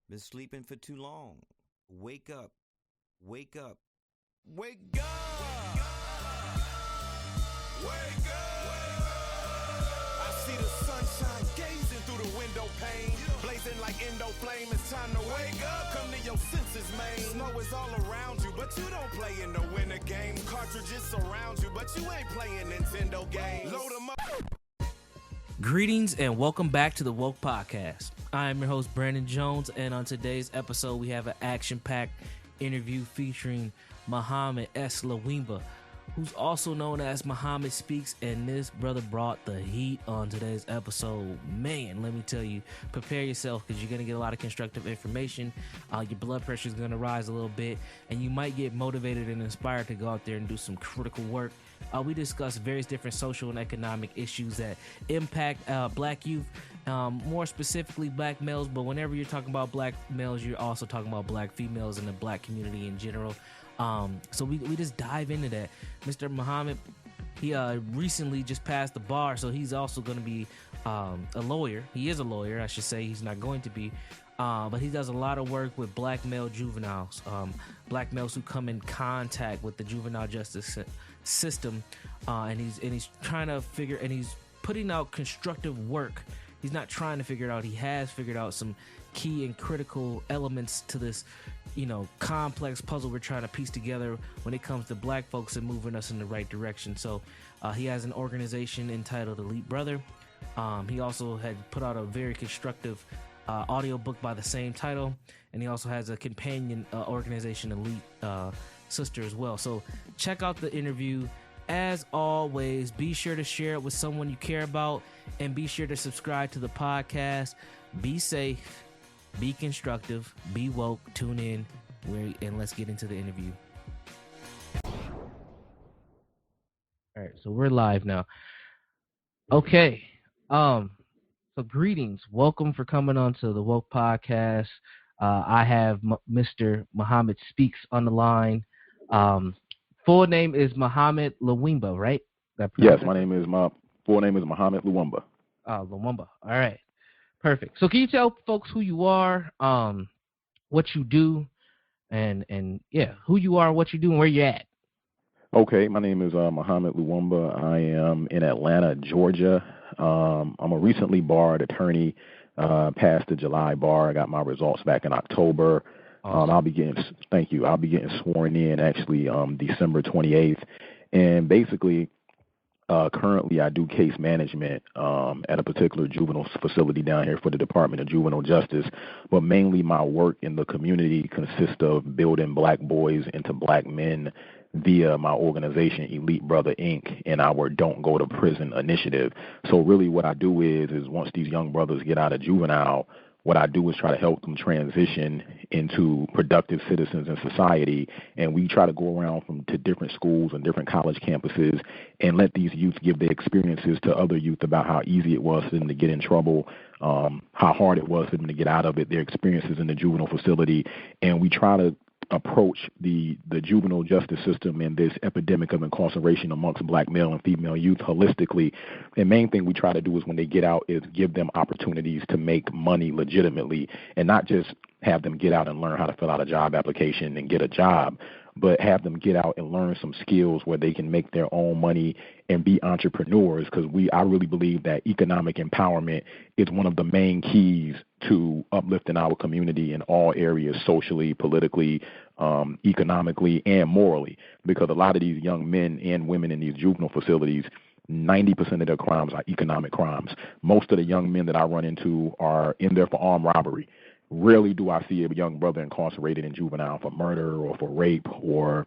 Been sleeping for too long. Wake up. Wake up. Wake up! Wake up! I see the sunshine gazing through the window pane. Blazing like endo flame. It's time to wake up. Come to your senses, man. Snow is all around you, but you don't play in the winter game. Cartridges surround you, but you ain't playing Nintendo games. Load them up. Greetings and welcome back to the Woke Podcast. I am your host, Brandon Jones, and on today's episode, we have an action-packed interview featuring Mohammed S. Lawimba, who's also known as Mohammed Speaks, and this brother brought the heat on today's episode. Man, let me tell you, prepare yourself because you're going to get a lot of constructive information. Your blood pressure is going to rise a little bit, and you might get motivated and inspired to go out there and do some critical work. We discuss various different social and economic issues that impact black youth, more specifically black males, but whenever you're talking about black males, you're also talking about black females and the black community in general. So we just dive into that. Mr. Mohammed, he recently just passed the bar, so he's also going to be a lawyer. He is a lawyer, I should say. He's not going to be. But he does a lot of work with black male juveniles, black males who come in contact with the juvenile justice system, and he's trying to figure, and he's putting out constructive work. He's not trying to figure it out. He has figured out some key and critical elements to this, complex puzzle we're trying to piece together when it comes to black folks and moving us in the right direction. So he has an organization entitled Elite Brother. He also had put out a very constructive audio book by the same title, and he also has a companion organization, Elite Sister, as well. So check out the interview. As always, be sure to share it with someone you care about, and be sure to subscribe to the podcast. Be safe, be constructive, be woke. Tune in, and let's get into the interview. All right, so we're live now. Okay. So greetings. Welcome for coming on to the Woke Podcast. I have Mr. Mohammed Speaks on the line. Full name is Mohammed Lawimba, right? Yes, my full name is Mohammed Lawimba. Lawimba. All right. Perfect. So can you tell folks who you are, what you do, and who you are, what you do, and where you're at? Okay, my name is Mohammed Lawimba. I am in Atlanta, Georgia. I'm a recently barred attorney, passed the July bar. I got my results back in October. Awesome. I'll be getting sworn in actually December 28th. And basically, currently I do case management at a particular juvenile facility down here for the Department of Juvenile Justice. But mainly my work in the community consists of building black boys into black men via my organization, Elite Brother, Inc., and our Don't Go to Prison initiative. So really what I do is once these young brothers get out of juvenile, what I do is try to help them transition into productive citizens in society, and we try to go around to different schools and different college campuses and let these youth give their experiences to other youth about how easy it was for them to get in trouble, how hard it was for them to get out of it, their experiences in the juvenile facility, and we try to approach the juvenile justice system and this epidemic of incarceration amongst black male and female youth holistically. The main thing we try to do is when they get out is give them opportunities to make money legitimately, and not just have them get out and learn how to fill out a job application and get a job, but have them get out and learn some skills where they can make their own money and be entrepreneurs, because I really believe that economic empowerment is one of the main keys to uplifting our community in all areas, socially, politically, economically, and morally, because a lot of these young men and women in these juvenile facilities, 90% of their crimes are economic crimes. Most of the young men that I run into are in there for armed robbery. Rarely do I see a young brother incarcerated in juvenile for murder or for rape or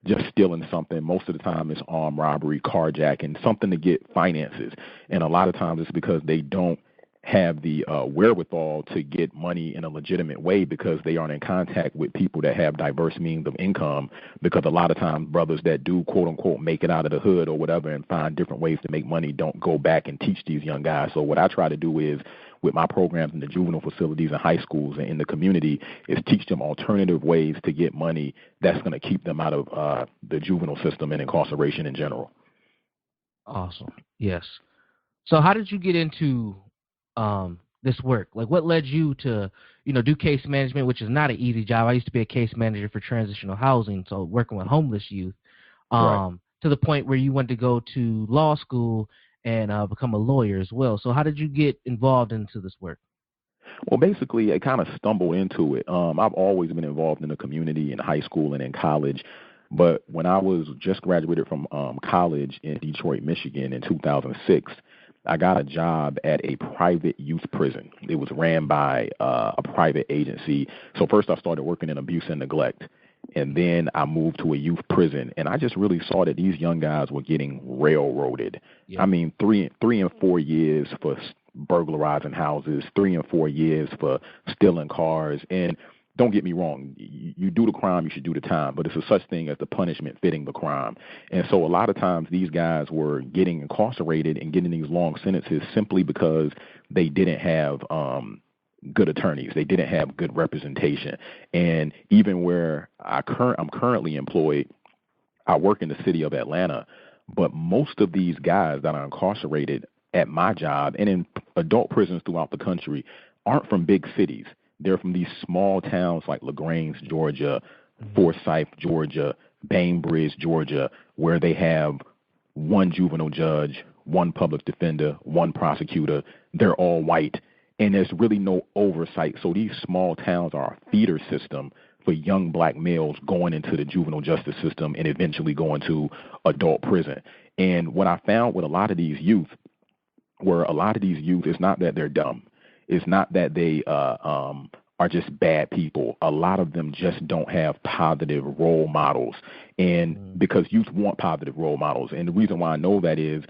just stealing something. Most of the time it's armed robbery, carjacking, something to get finances. And a lot of times it's because they don't have the wherewithal to get money in a legitimate way, because they aren't in contact with people that have diverse means of income, because a lot of times brothers that do quote unquote make it out of the hood or whatever and find different ways to make money don't go back and teach these young guys. So what I try to do is, with my programs in the juvenile facilities and high schools and in the community, is teach them alternative ways to get money that's going to keep them out of the juvenile system and incarceration in general. Awesome. Yes. So how did you get into this work? Like, what led you to, do case management, which is not an easy job. I used to be a case manager for transitional housing, so working with homeless youth, Right. to the point where you went to go to law school and become a lawyer as well. So how did you get involved into this work? Well, basically, I kind of stumbled into it. I've always been involved in the community in high school and in college. But when I was just graduated from college in Detroit, Michigan in 2006, I got a job at a private youth prison. It was ran by a private agency. So first I started working in abuse and neglect. And then I moved to a youth prison, and I just really saw that these young guys were getting railroaded. Yeah. I mean, 3 and 4 years for burglarizing houses, 3 and 4 years for stealing cars. And don't get me wrong, you do the crime, you should do the time, but it's a such thing as the punishment fitting the crime. And so a lot of times these guys were getting incarcerated and getting these long sentences simply because they didn't have good attorneys. They didn't have good representation. And even where I'm currently employed, I work in the city of Atlanta, but most of these guys that are incarcerated at my job and in adult prisons throughout the country aren't from big cities. They're from these small towns like LaGrange, Georgia, Forsyth, Georgia, Bainbridge, Georgia, where they have one juvenile judge, one public defender, one prosecutor. They're all white, and there's really no oversight. So these small towns are a feeder system for young black males going into the juvenile justice system and eventually going to adult prison. And what I found with a lot of these youth, it's not that they're dumb. It's not that they are just bad people. A lot of them just don't have positive role models. And because youth want positive role models. And the reason why I know that is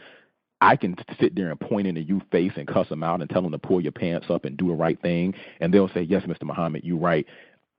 I can sit there and point in the youth face and cuss them out and tell them to pull your pants up and do the right thing. And they'll say, yes, Mr. Muhammad, you're right.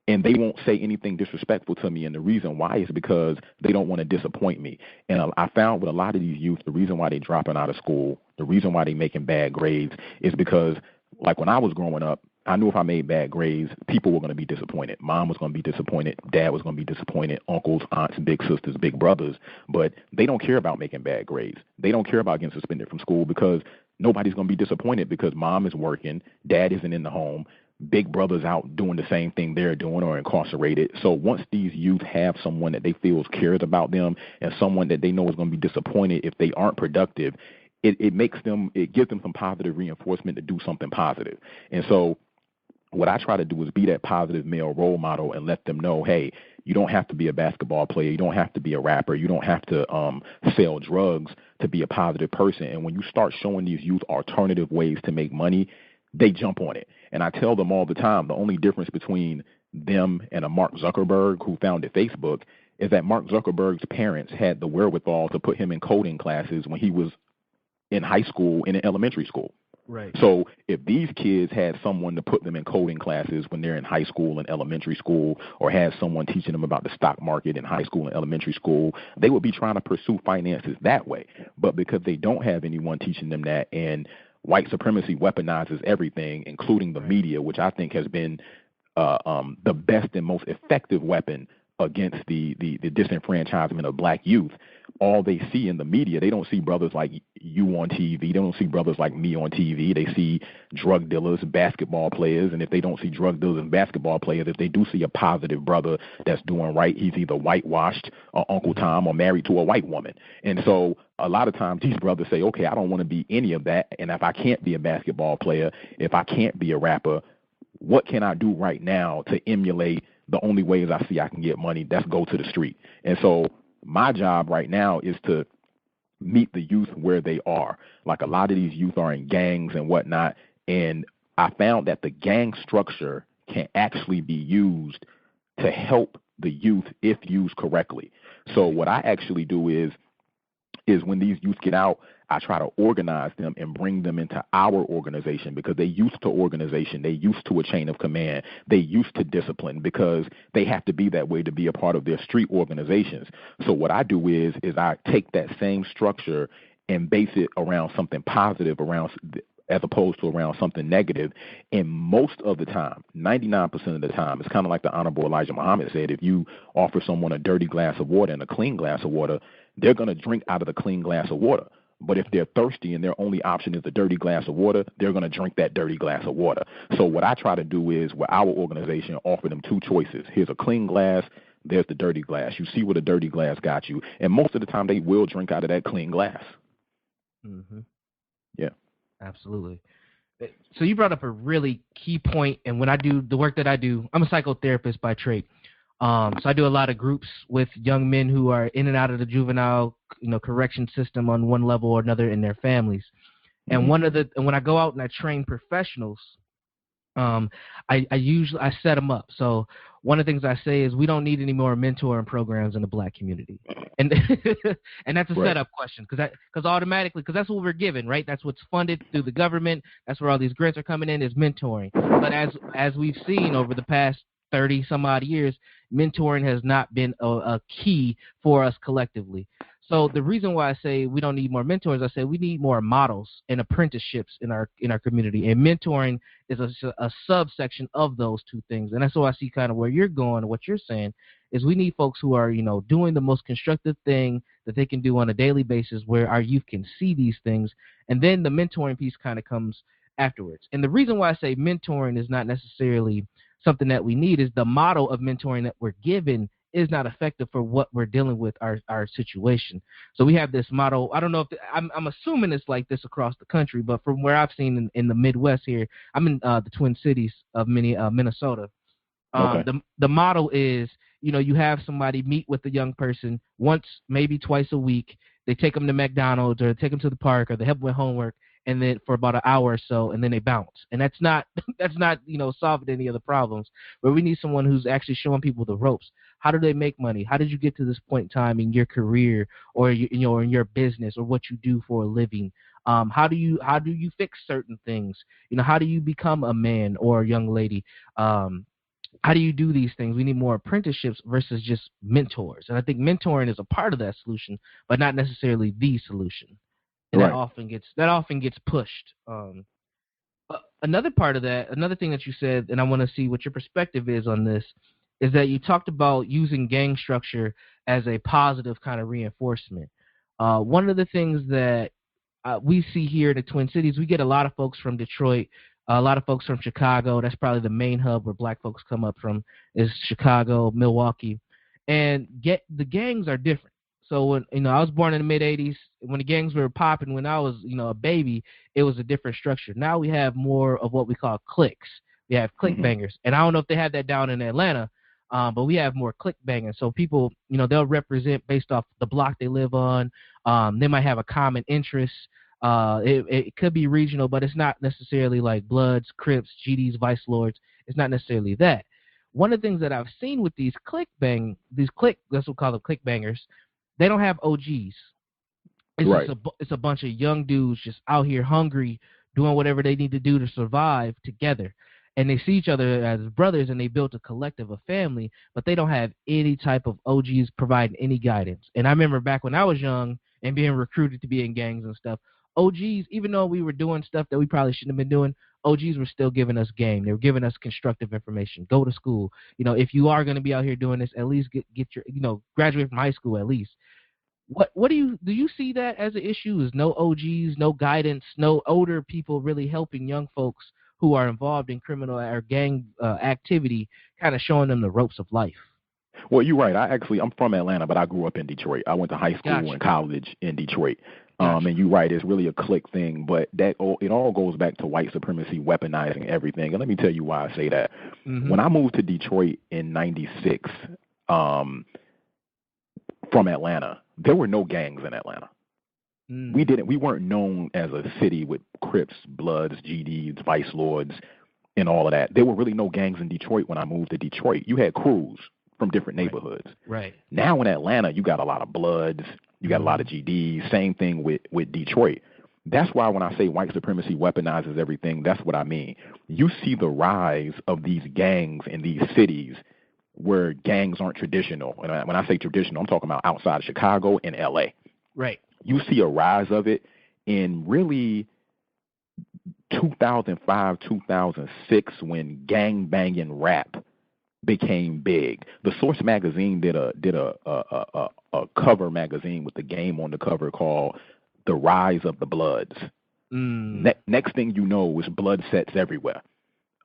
And they won't say anything disrespectful to me. And the reason why is because they don't want to disappoint me. And I found with a lot of these youth, the reason why they're dropping out of school, the reason why they're making bad grades is because, like when I was growing up, I knew if I made bad grades, people were going to be disappointed. Mom was going to be disappointed. Dad was going to be disappointed. Uncles, aunts, big sisters, big brothers. But they don't care about making bad grades. They don't care about getting suspended from school because nobody's going to be disappointed because mom is working, dad isn't in the home, big brother's out doing the same thing they're doing or incarcerated. So once these youth have someone that they feel cares about them and someone that they know is going to be disappointed if they aren't productive, it gives them some positive reinforcement to do something positive. And so what I try to do is be that positive male role model and let them know, hey, you don't have to be a basketball player. You don't have to be a rapper. You don't have to sell drugs to be a positive person. And when you start showing these youth alternative ways to make money, they jump on it. And I tell them all the time, the only difference between them and a Mark Zuckerberg who founded Facebook is that Mark Zuckerberg's parents had the wherewithal to put him in coding classes when he was in high school and in elementary school. Right. So if these kids had someone to put them in coding classes when they're in high school and elementary school, or had someone teaching them about the stock market in high school and elementary school, they would be trying to pursue finances that way. But because they don't have anyone teaching them that, and white supremacy weaponizes everything, including the media, which I think has been the best and most effective weapon against the disenfranchisement of black youth. All they see in the media, they don't see brothers like you on TV. They don't see brothers like me on TV. They see drug dealers, basketball players, and if they don't see drug dealers and basketball players, if they do see a positive brother that's doing right, he's either whitewashed or Uncle Tom or married to a white woman. And so a lot of times these brothers say, okay, I don't want to be any of that, and if I can't be a basketball player, if I can't be a rapper, what can I do right now to emulate the only ways I see I can get money? That's go to the street. And so my job right now is to meet the youth where they are. Like a lot of these youth are in gangs and whatnot, and I found that the gang structure can actually be used to help the youth if used correctly. So what I actually do is when these youth get out, I try to organize them and bring them into our organization because they're used to organization. They're used to a chain of command. They're used to discipline because they have to be that way to be a part of their street organizations. So what I do is I take that same structure and base it around something positive, as opposed to around something negative. And most of the time, 99% of the time, it's kind of like the Honorable Elijah Muhammad said, if you offer someone a dirty glass of water and a clean glass of water, they're going to drink out of the clean glass of water. But if they're thirsty and their only option is a dirty glass of water, they're going to drink that dirty glass of water. So what I try to do is, with our organization, offer them two choices. Here's a clean glass. There's the dirty glass. You see where the dirty glass got you. And most of the time, they will drink out of that clean glass. Mm-hmm. Yeah. Absolutely. So you brought up a really key point, and when I do the work that I do, I'm a psychotherapist by trade. So I do a lot of groups with young men who are in and out of the juvenile, correction system on one level or another in their families. And when I go out and I train professionals, I usually set them up. So one of the things I say is we don't need any more mentoring programs in the Black community, and and that's a setup question because automatically, because that's what we're given, right? That's what's funded through the government. That's where all these grants are coming in, is mentoring. But as we've seen over the past 30 some odd years, mentoring has not been a key for us collectively. So the reason why I say we don't need more mentors, I say we need more models and apprenticeships in our community. And mentoring is a subsection of those two things. And that's why I see kind of where you're going and what you're saying is we need folks who are, doing the most constructive thing that they can do on a daily basis where our youth can see these things. And then the mentoring piece kind of comes afterwards. And the reason why I say mentoring is not necessarily something that we need is the model of mentoring that we're given is not effective for what we're dealing with our situation. So we have this model. I don't know if I'm assuming it's like this across the country, but from where I've seen in the Midwest here, I'm in the Twin Cities of Minnesota. The model is, you have somebody meet with a young person once, maybe twice a week. They take them to McDonald's or take them to the park or they help them with homework, and then for about an hour or so, and then they bounce. And that's not solving any of the problems. But we need someone who's actually showing people the ropes. How do they make money? How did you get to this point in time in your career or in your business or what you do for a living? How do you fix certain things? How do you become a man or a young lady? How do you do these things? We need more apprenticeships versus just mentors. And I think mentoring is a part of that solution, but not necessarily the solution. And that often gets pushed. Another part of that, another thing that you said, and I want to see what your perspective is on this, is that you talked about using gang structure as a positive kind of reinforcement. One of the things that we see here in the Twin Cities, we get a lot of folks from Detroit, a lot of folks from Chicago. That's probably the main hub where Black folks come up from, is Chicago, Milwaukee. And the gangs are different. So when I was born in the mid '80s, when the gangs were popping, when I was a baby, it was a different structure. Now we have more of what we call cliques. We have clique bangers, and I don't know if they have that down in Atlanta, but we have more clique bangers. So people, they'll represent based off the block they live on. They might have a common interest. It could be regional, but it's not necessarily like Bloods, Crips, GDs, Vice Lords. It's not necessarily that. One of the things that I've seen with that's what we call them clique bangers. They don't have OGs. It's a bunch of young dudes just out here hungry, doing whatever they need to do to survive together. And they see each other as brothers, and they built a collective, a family, but they don't have any type of OGs providing any guidance. And I remember back when I was young and being recruited to be in gangs and stuff, OGs, even though we were doing stuff that we probably shouldn't have been doing, OGs were still giving us game. They were giving us constructive information. Go to school. If you are going to be out here doing this, at least get your, graduate from high school at least. What do you see that as an issue? Is no OGs, no guidance, no older people really helping young folks who are involved in criminal or gang activity, kind of showing them the ropes of life? Well, you're right. I'm from Atlanta, but I grew up in Detroit. I went to high school and college in Detroit. And you're right, it's really a clique thing, but it all goes back to white supremacy weaponizing everything. And let me tell you why I say that. When I moved to Detroit in '96 from Atlanta, there were no gangs in Atlanta. We weren't known as a city with Crips, Bloods, GDs, Vice Lords, and all of that. There were really no gangs in Detroit when I moved to Detroit. You had crews from different neighborhoods. Right. Now in Atlanta, you got a lot of Bloods, you got a lot of GDs. Same thing with Detroit. That's why when I say white supremacy weaponizes everything, that's what I mean. You see the rise of these gangs in these cities where gangs aren't traditional. And when I say traditional, I'm talking about outside of Chicago and L.A. Right. You see a rise of it in really 2005, 2006, when gang banging rap became big. The Source magazine did a cover magazine with the game on the cover called the rise of the Bloods. Next thing you know is blood sets everywhere.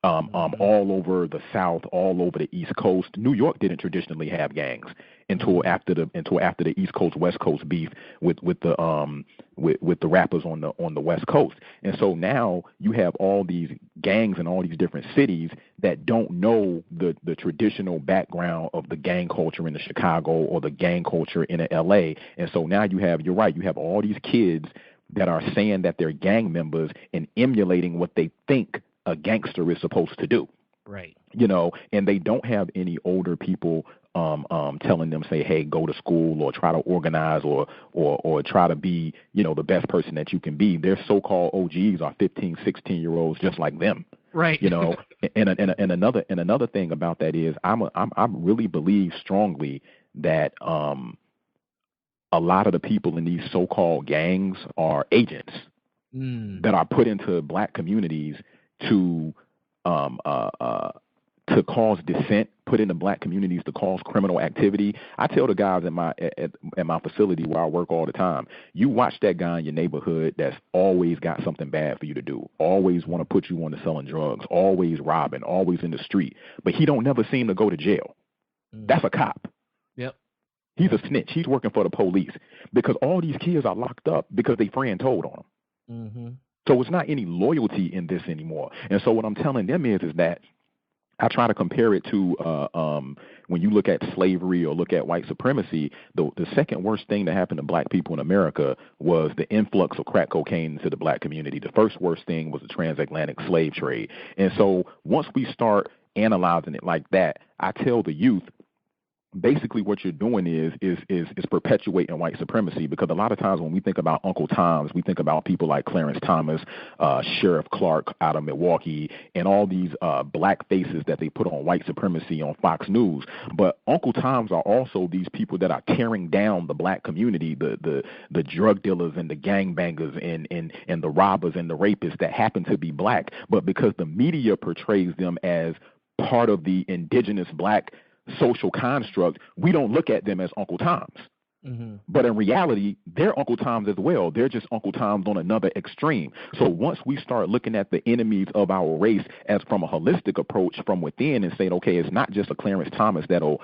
All over the South, all over the East Coast. New York didn't traditionally have gangs until after the East Coast West Coast beef with the rappers on the West Coast. And so now you have all these gangs in all these different cities that don't know the traditional background of the gang culture in the Chicago or the gang culture in the LA. And so now you have all these kids that are saying that they're gang members and emulating what they think a gangster is supposed to do. Right. And they don't have any older people telling them, say, hey, go to school or try to organize or try to be, the best person that you can be. Their so-called OGs are 15, 16-year-olds just like them. Right. And another thing about that is I really believe strongly that a lot of the people in these so-called gangs are agents that are put into black communities to cause dissent, put into black communities to cause criminal activity. I tell the guys at my facility where I work all the time, you watch that guy in your neighborhood that's always got something bad for you to do, always want to put you on to selling drugs, always robbing, always in the street, but he don't never seem to go to jail. That's a cop. Yep. He's a snitch. He's working for the police because all these kids are locked up because they friend told on them. So it's not any loyalty in this anymore. And so what I'm telling them is that I try to compare it to when you look at slavery or look at white supremacy, the second worst thing that happened to black people in America was the influx of crack cocaine into the black community. The first worst thing was the transatlantic slave trade. And so once we start analyzing it like that, I tell the youth, basically what you're doing is perpetuating white supremacy, because a lot of times when we think about Uncle Toms, we think about people like Clarence Thomas, Sheriff Clark out of Milwaukee, and all these black faces that they put on white supremacy on Fox News. But Uncle Toms are also these people that are tearing down the black community, the drug dealers and the gangbangers and the robbers and the rapists that happen to be black. But because the media portrays them as part of the indigenous black social construct, we don't look at them as Uncle Toms. But in reality, they're Uncle Toms as well. They're just Uncle Toms on another extreme. So once we start looking at the enemies of our race as from a holistic approach from within and saying, okay, it's not just a Clarence Thomas that'll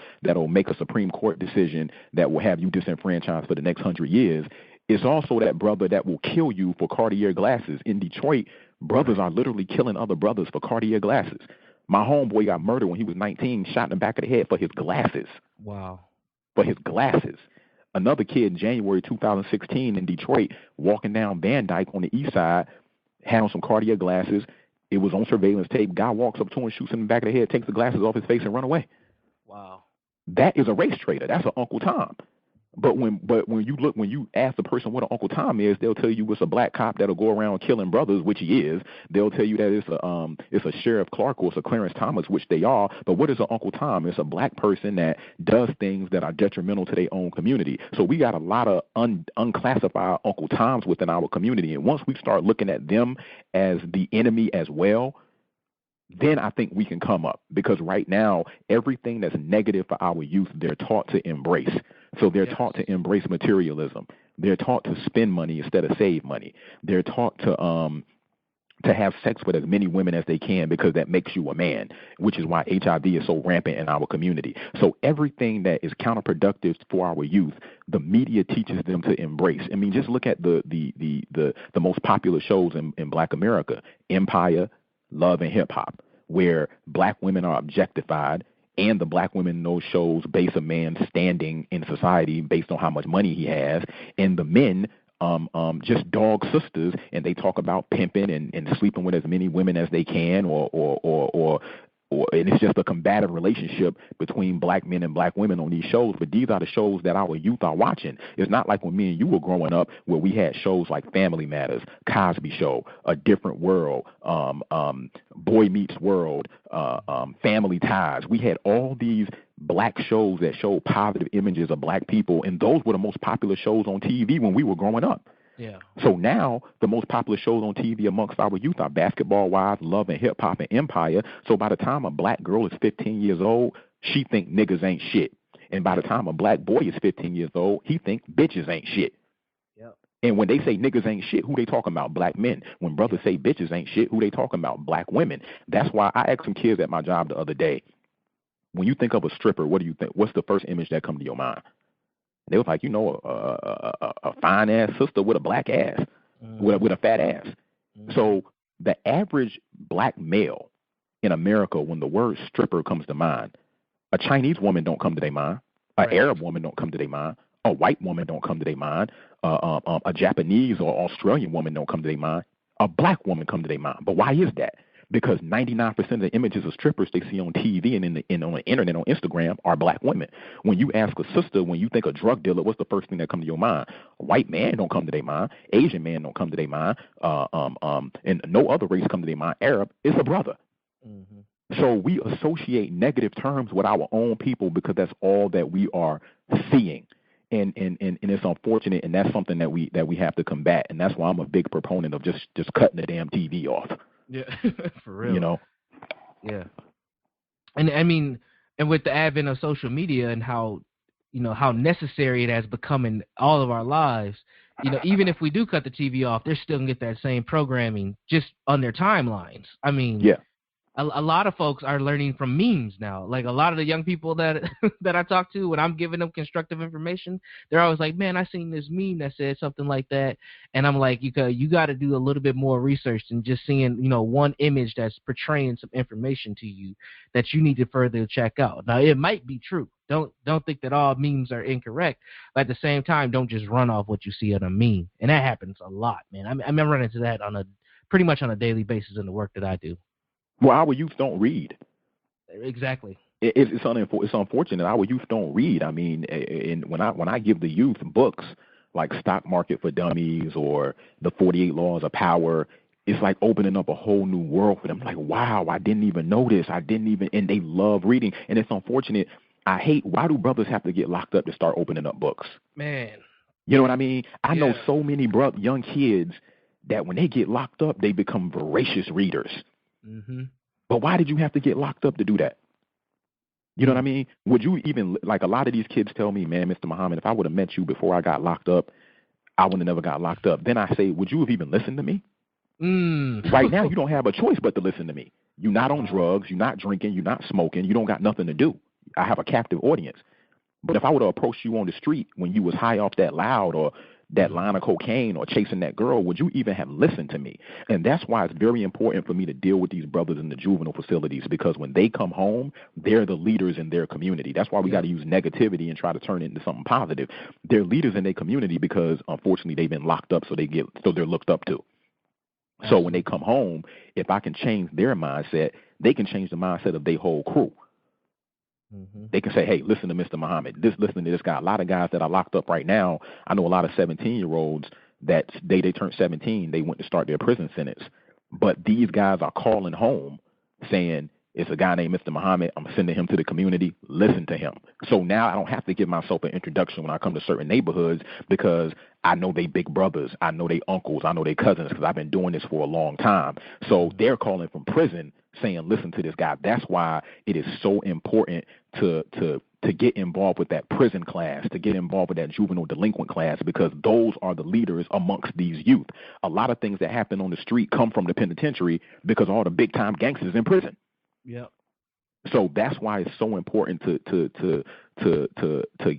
make a Supreme Court decision that will have you disenfranchised for the next 100 years, it's also that brother that will kill you for Cartier glasses. In Detroit, brothers are literally killing other brothers for Cartier glasses. My homeboy got murdered when he was 19, shot in the back of the head for his glasses. Wow. For his glasses. Another kid in January 2016 in Detroit, walking down Van Dyke on the east side, had on some Cartier glasses. It was on surveillance tape. Guy walks up to him, shoots him in the back of the head, takes the glasses off his face, and run away. Wow. That is a race traitor. That's an Uncle Tom. But when you ask the person what an Uncle Tom is, they'll tell you it's a black cop that'll go around killing brothers, which he is. They'll tell you that it's a Sheriff Clark or it's a Clarence Thomas, which they are. But what is an Uncle Tom? It's a black person that does things that are detrimental to their own community. So we got a lot of unclassified Uncle Toms within our community, and once we start looking at them as the enemy as well, then I think we can come up, because right now, everything that's negative for our youth, they're taught to embrace. So they're taught to embrace materialism. They're taught to spend money instead of save money. They're taught to have sex with as many women as they can because that makes you a man, which is why HIV is so rampant in our community. So everything that is counterproductive for our youth, the media teaches them to embrace. I mean, just look at the most popular shows in Black America: Empire, Love and Hip Hop, where black women are objectified, and the black women in those shows base a man's standing in society based on how much money he has, and the men just dog sisters, and they talk about pimping and sleeping with as many women as they can, or and it's just a combative relationship between black men and black women on these shows. But these are the shows that our youth are watching. It's not like when me and you were growing up where we had shows like Family Matters, Cosby Show, A Different World, Boy Meets World, Family Ties. We had all these black shows that showed positive images of black people, and those were the most popular shows on TV when we were growing up. Yeah. So now the most popular shows on TV amongst our youth are Basketball Wives, Love and Hip Hop, and Empire. So by the time a black girl is 15 years old, she think niggas ain't shit. And by the time a black boy is 15 years old, he think bitches ain't shit. Yep. And when they say niggas ain't shit, who they talking about? Black men. When brothers say bitches ain't shit, who they talking about? Black women. That's why I asked some kids at my job the other day, when you think of a stripper, what do you think? What's the first image that come to your mind? They was like, a fine ass sister with a black ass, with a fat ass. So the average black male in America, when the word stripper comes to mind, a Chinese woman don't come to their mind, an Arab woman don't come to their mind, a white woman don't come to their mind, a Japanese or Australian woman don't come to their mind, a black woman come to their mind. But why is that? Because 99% of the images of strippers they see on TV and on the internet, on Instagram, are black women. When you ask a sister, when you think of drug dealer, what's the first thing that comes to your mind? A white man don't come to their mind. Asian man don't come to their mind. And no other race come to their mind. Arab, it's a brother. Mm-hmm. So we associate negative terms with our own people because that's all that we are seeing. And it's unfortunate, and that's something that we have to combat. And that's why I'm a big proponent of just cutting the damn TV off. Yeah, for real. Yeah. And I mean, and with the advent of social media and how necessary it has become in all of our lives, even if we do cut the TV off, they're still gonna get that same programming just on their timelines. I mean, yeah. A lot of folks are learning from memes now. Like a lot of the young people that I talk to, when I'm giving them constructive information, they're always like, "Man, I seen this meme that said something like that," and I'm like, "You got to do a little bit more research than just seeing one image that's portraying some information to you that you need to further check out." Now, it might be true. Don't think that all memes are incorrect, but at the same time, don't just run off what you see on a meme, and that happens a lot, man. I'm running into that pretty much on a daily basis in the work that I do. Well, our youth don't read. Exactly. It's unfortunate. Our youth don't read. I mean, and when I give the youth books like Stock Market for Dummies or the 48 Laws of Power, it's like opening up a whole new world for them. Like, wow, I didn't even know this. And they love reading. And it's unfortunate. Why do brothers have to get locked up to start opening up books? Man. You know what I mean? I know so many young kids that when they get locked up, they become voracious readers. Mm-hmm. But why did you have to get locked up to do that? You know what I mean? Would you even, like a lot of these kids tell me, man, Mr. Muhammad, if I would have met you before I got locked up, I would have never got locked up. Then I say, would you have even listened to me? Right now, you don't have a choice but to listen to me. You're not on drugs. You're not drinking. You're not smoking. You don't got nothing to do. I have a captive audience. But if I would have approached you on the street when you was high off that loud or that line of cocaine or chasing that girl, would you even have listened to me? And that's why it's very important for me to deal with these brothers in the juvenile facilities, because when they come home, they're the leaders in their community. That's why we got to use negativity and try to turn it into something positive. They're leaders in their community because, unfortunately, they've been locked up, so they're looked up to. So when they come home, if I can change their mindset, they can change the mindset of their whole crew. Mm-hmm. They can say, hey, listen to Mr. Muhammad. Listen to this guy. A lot of guys that are locked up right now, I know a lot of 17-year-olds that they turned 17, they went to start their prison sentence. But these guys are calling home saying, it's a guy named Mr. Muhammad. I'm sending him to the community. Listen to him. So now I don't have to give myself an introduction when I come to certain neighborhoods because I know they big brothers. I know they uncles. I know they cousins because I've been doing this for a long time. So they're calling from prison saying, listen to this guy. That's why it is so important to get involved with that prison class, to get involved with that juvenile delinquent class, because those are the leaders amongst these youth. A lot of things that happen on the street come from the penitentiary because all the big time gangsters in prison. Yeah. So that's why it's so important to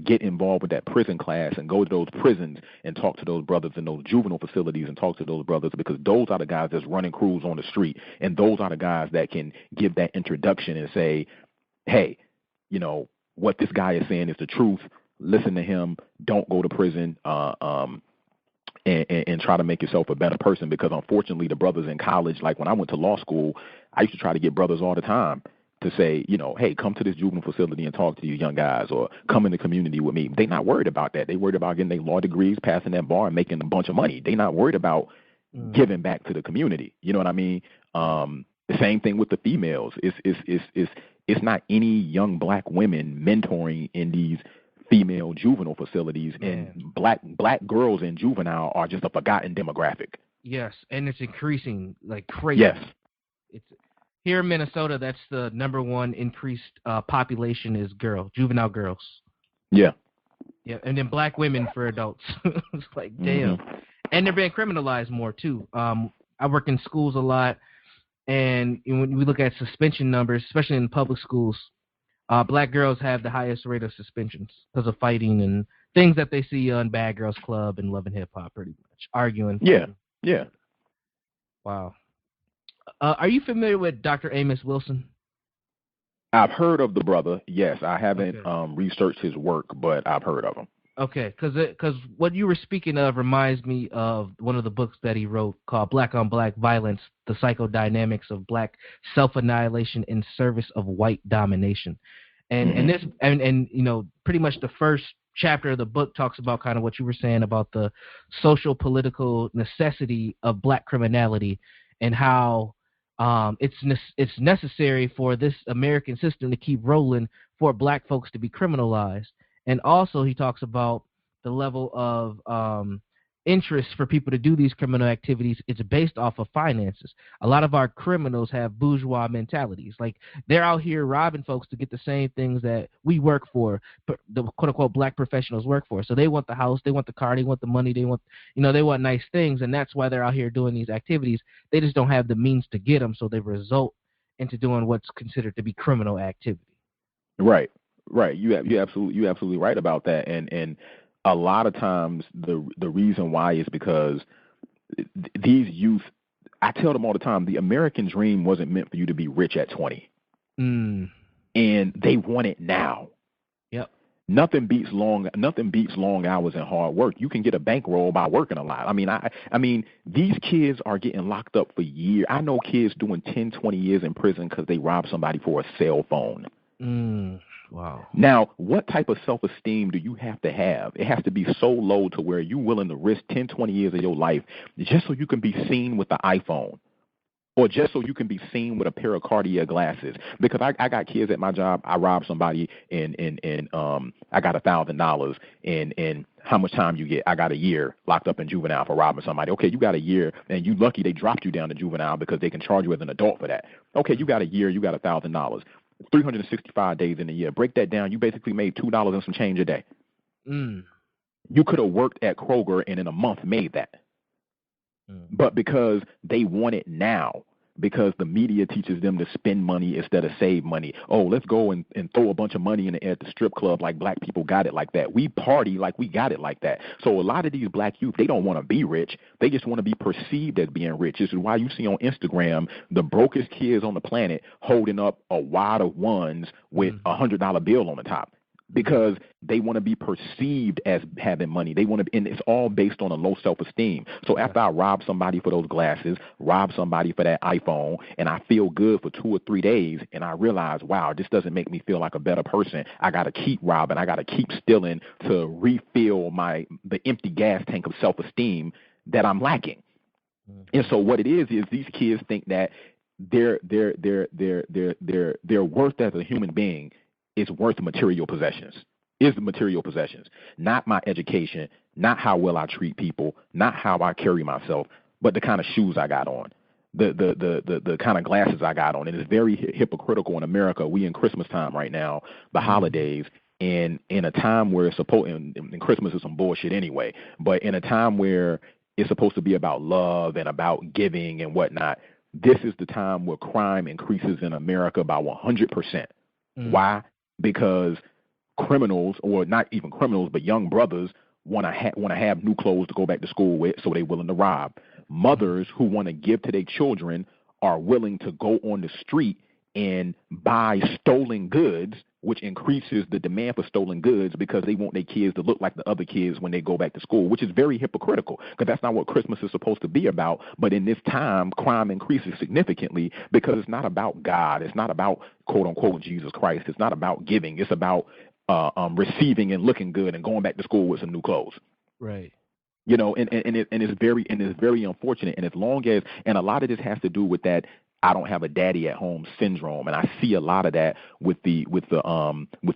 get involved with that prison class and go to those prisons and talk to those brothers in those juvenile facilities and talk to those brothers, because those are the guys that's running crews on the street, and those are the guys that can give that introduction and say, hey, what this guy is saying is the truth. Listen to him. Don't go to prison. And try to make yourself a better person, because unfortunately the brothers in college, like when I went to law school, I used to try to get brothers all the time to say, hey, come to this juvenile facility and talk to you young guys, or come in the community with me. They're not worried about that. They worried about getting their law degrees, passing that bar, and making a bunch of money. They're not worried about giving back to the community. You know what I mean? The same thing with the females. It's not any young black women mentoring in these female juvenile facilities, and black girls in juvenile are just a forgotten demographic. Yes, and it's increasing like crazy. Yes. It's here in Minnesota, that's the number one increased population is juvenile girls. Yeah. Yeah, and then black women for adults. It's like, damn. And they're being criminalized more too. I work in schools a lot, and when we look at suspension numbers, especially in public schools, black girls have the highest rate of suspensions because of fighting and things that they see on Bad Girls Club and Love and Hip Hop, pretty much arguing. Yeah, yeah. Wow. Are you familiar with Dr. Amos Wilson? I've heard of the brother. Yes, I haven't researched his work, but I've heard of him. Okay, because what you were speaking of reminds me of one of the books that he wrote called Black on Black Violence, The Psychodynamics of Black Self-Annihilation in Service of White Domination. And this you know, pretty much the first chapter of the book talks about kind of what you were saying about the social political necessity of black criminality and how it's necessary for this American system to keep rolling for black folks to be criminalized. And also he talks about the level of interest for people to do these criminal activities. It's based off of finances. A lot of our criminals have bourgeois mentalities. Like, they're out here robbing folks to get the same things that we work for, the quote-unquote black professionals work for. So they want the house, they want the car, they want the money, they want, you know, they want nice things, and that's why they're out here doing these activities. They just don't have the means to get them, so they result into doing what's considered to be criminal activity. Right. You absolutely right about that. And a lot of times the reason why is because these youth, I tell them all the time, the American dream wasn't meant for you to be rich at 20. And they want it now. Yep. Nothing beats long hours and hard work. You can get a bankroll by working a lot. I mean, these kids are getting locked up for years. I know kids doing 10, 20 years in prison because they robbed somebody for a cell phone. Wow. Now, what type of self-esteem do you have to have? It has to be so low to where you're willing to risk 10, 20 years of your life just so you can be seen with the iPhone, or just so you can be seen with a pair of Cartier glasses. Because I got kids at my job. I robbed somebody and I got $1,000. And how much time you get? I got a year locked up in juvenile for robbing somebody. Okay, you got a year, and you lucky they dropped you down to juvenile because they can charge you as an adult for that. Okay, you got a year, you got $1,000. 365 days in a year. Break that down. You basically made $2 and some change a day. You could have worked at Kroger and in a month made that. But because they want it now, because the media teaches them to spend money instead of save money. Oh, let's go and throw a bunch of money in the air at the strip club like black people got it like that. We party like we got it like that. So a lot of these black youth, they don't want to be rich. They just want to be perceived as being rich. This is why you see on Instagram the brokest kids on the planet holding up a wad of ones with $100 bill on the top. Because they want to be perceived as having money. They want to, and it's all based on a low self-esteem. So after I rob somebody for those glasses, rob somebody for that iPhone, and I feel good for 2 or 3 days, and I realize, wow, this doesn't make me feel like a better person. I got to keep robbing. I got to keep stealing to refill the empty gas tank of self-esteem that I'm lacking. And so what it is these kids think that their worth as a human being is worth material possessions, not my education, not how well I treat people, not how I carry myself, but the kind of shoes I got on, the kind of glasses I got on. And it's very hypocritical in America. We in Christmas time right now, the holidays, and in a time where it's supposed, and Christmas is some bullshit anyway, but in a time where it's supposed to be about love and about giving and whatnot, this is the time where crime increases in America by 100%. Why? Because criminals, or not even criminals, but young brothers want to have new clothes to go back to school with, so they're willing to rob. Mothers who want to give to their children are willing to go on the street and buy stolen goods, which increases the demand for stolen goods because they want their kids to look like the other kids when they go back to school, which is very hypocritical because that's not what Christmas is supposed to be about. But in this time, crime increases significantly because it's not about God. It's not about, quote unquote, Jesus Christ. It's not about giving. It's about receiving and looking good and going back to school with some new clothes. Right. You know, and it's very unfortunate. And as long as, and a lot of this has to do with that I don't have a daddy at home syndrome, and I see a lot of that with the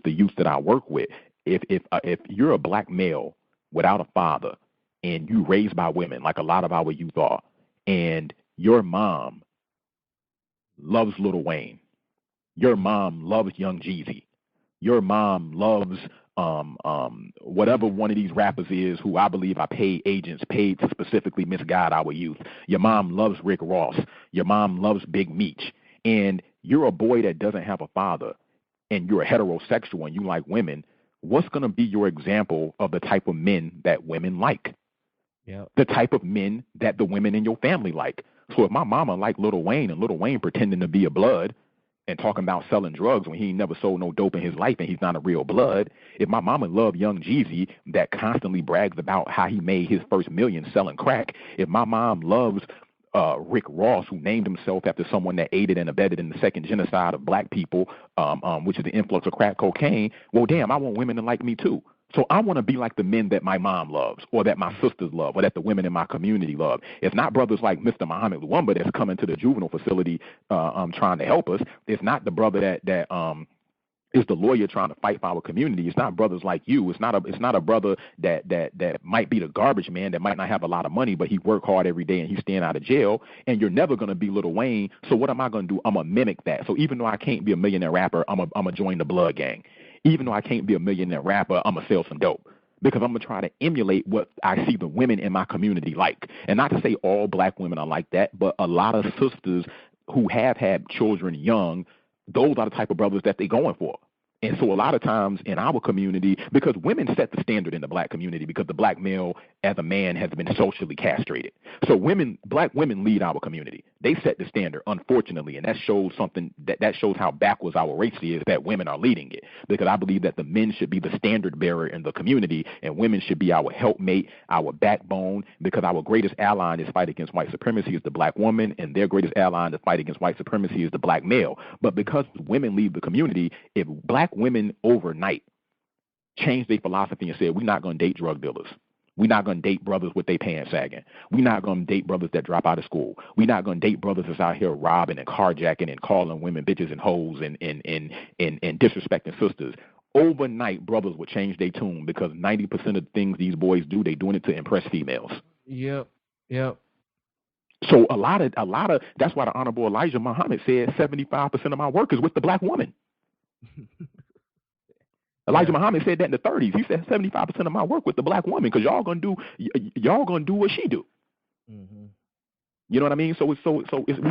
youth that I work with. If you're a black male without a father and you raised by women, like a lot of our youth are, and your mom loves Lil Wayne, your mom loves Young Jeezy, your mom loves whatever one of these rappers is who I believe are paid agents paid to specifically misguide our youth. Your mom loves Rick Ross. Your mom loves Big Meech. And you're a boy that doesn't have a father, and you're a heterosexual and you like women. What's going to be your example of the type of men that women like? Yep. The type of men that the women in your family like. So if my mama like Lil Wayne and Lil Wayne pretending to be a blood and talking about selling drugs when he ain't never sold no dope in his life and he's not a real blood, if my mama love Young Jeezy that constantly brags about how he made his first million selling crack, if my mom loves Rick Ross, who named himself after someone that aided and abetted in the second genocide of black people, which is the influx of crack cocaine, well, damn, I want women to like me too. So I want to be like the men that my mom loves, or that my sisters love, or that the women in my community love. It's not brothers like Mr. Mohammed Luwumba that's coming to the juvenile facility trying to help us. It's not the brother that is the lawyer trying to fight for our community. It's not brothers like you. It's not a brother that might be the garbage man that might not have a lot of money, but he work hard every day and he's staying out of jail. And you're never going to be Lil Wayne. So what am I going to do? I'm going to mimic that. So even though I can't be a millionaire rapper, I'm going to join the blood gang. Even though I can't be a millionaire rapper, I'm going to sell some dope. Because I'm going to try to emulate what I see the women in my community like. And not to say all black women are like that, but a lot of sisters who have had children young, those are the type of brothers that they're going for. And so a lot of times in our community, because women set the standard in the black community because the black male as a man has been socially castrated. So black women lead our community. They set the standard, unfortunately, and that shows something that shows how backwards our race is, that women are leading it. Because I believe that the men should be the standard bearer in the community and women should be our helpmate, our backbone, because our greatest ally in this fight against white supremacy is the black woman, and their greatest ally in the fight against white supremacy is the black male. But because women lead the community, if black women overnight change their philosophy and said, we're not going to date drug dealers. We're not going to date brothers with their pants sagging. We're not going to date brothers that drop out of school. We're not going to date brothers that's out here robbing and carjacking and calling women bitches and hoes and disrespecting sisters. Overnight, brothers would change their tune because 90% of the things these boys do, they doing it to impress females. Yep. So a lot of that's why the Honorable Elijah Muhammad said 75% of my work is with the black woman. Elijah Muhammad said that in the 30s. He said 75% of my work with the black woman because y'all gonna do what she do. Mm-hmm. You know what I mean? So we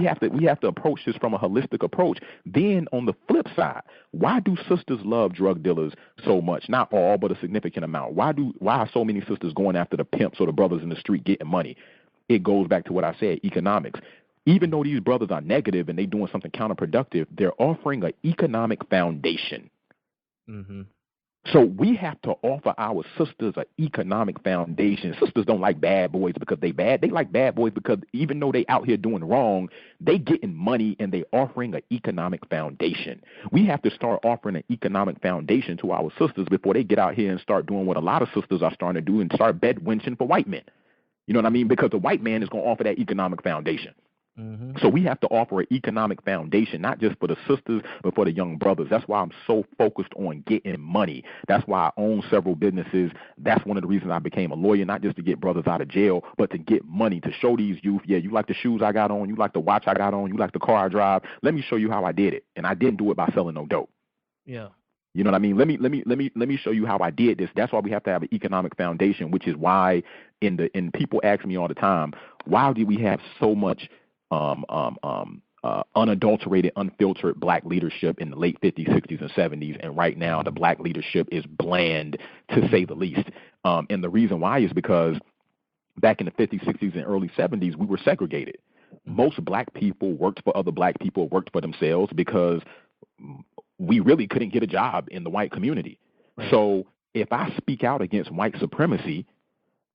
have to approach this from a holistic approach. Then on the flip side, why do sisters love drug dealers so much? Not all, but a significant amount. Why are so many sisters going after the pimps or the brothers in the street getting money? It goes back to what I said, economics. Even though these brothers are negative and they doing something counterproductive, they're offering an economic foundation. Mm-hmm. So we have to offer our sisters an economic foundation. Sisters don't like bad boys because they bad. They like bad boys because even though they out here doing wrong, they getting money and they offering an economic foundation. We have to start offering an economic foundation to our sisters before they get out here and start doing what a lot of sisters are starting to do and start bedwenching for white men. You know what I mean? Because the white man is going to offer that economic foundation. Mm-hmm. So we have to offer an economic foundation, not just for the sisters, but for the young brothers. That's why I'm so focused on getting money. That's why I own several businesses. That's one of the reasons I became a lawyer, not just to get brothers out of jail, but to get money, to show these youth, yeah, you like the shoes I got on, you like the watch I got on, you like the car I drive. Let me show you how I did it. And I didn't do it by selling no dope. Yeah. You know what I mean? Let me show you how I did this. That's why we have to have an economic foundation, which is why in people ask me all the time, why do we have so much unadulterated, unfiltered black leadership in the late 50s, 60s, and 70s, and right now the black leadership is bland, to say the least. And the reason why is because back in the 50s, 60s, and early 70s, we were segregated. Most black people worked for other black people, worked for themselves because we really couldn't get a job in the white community. Right. So if I speak out against white supremacy,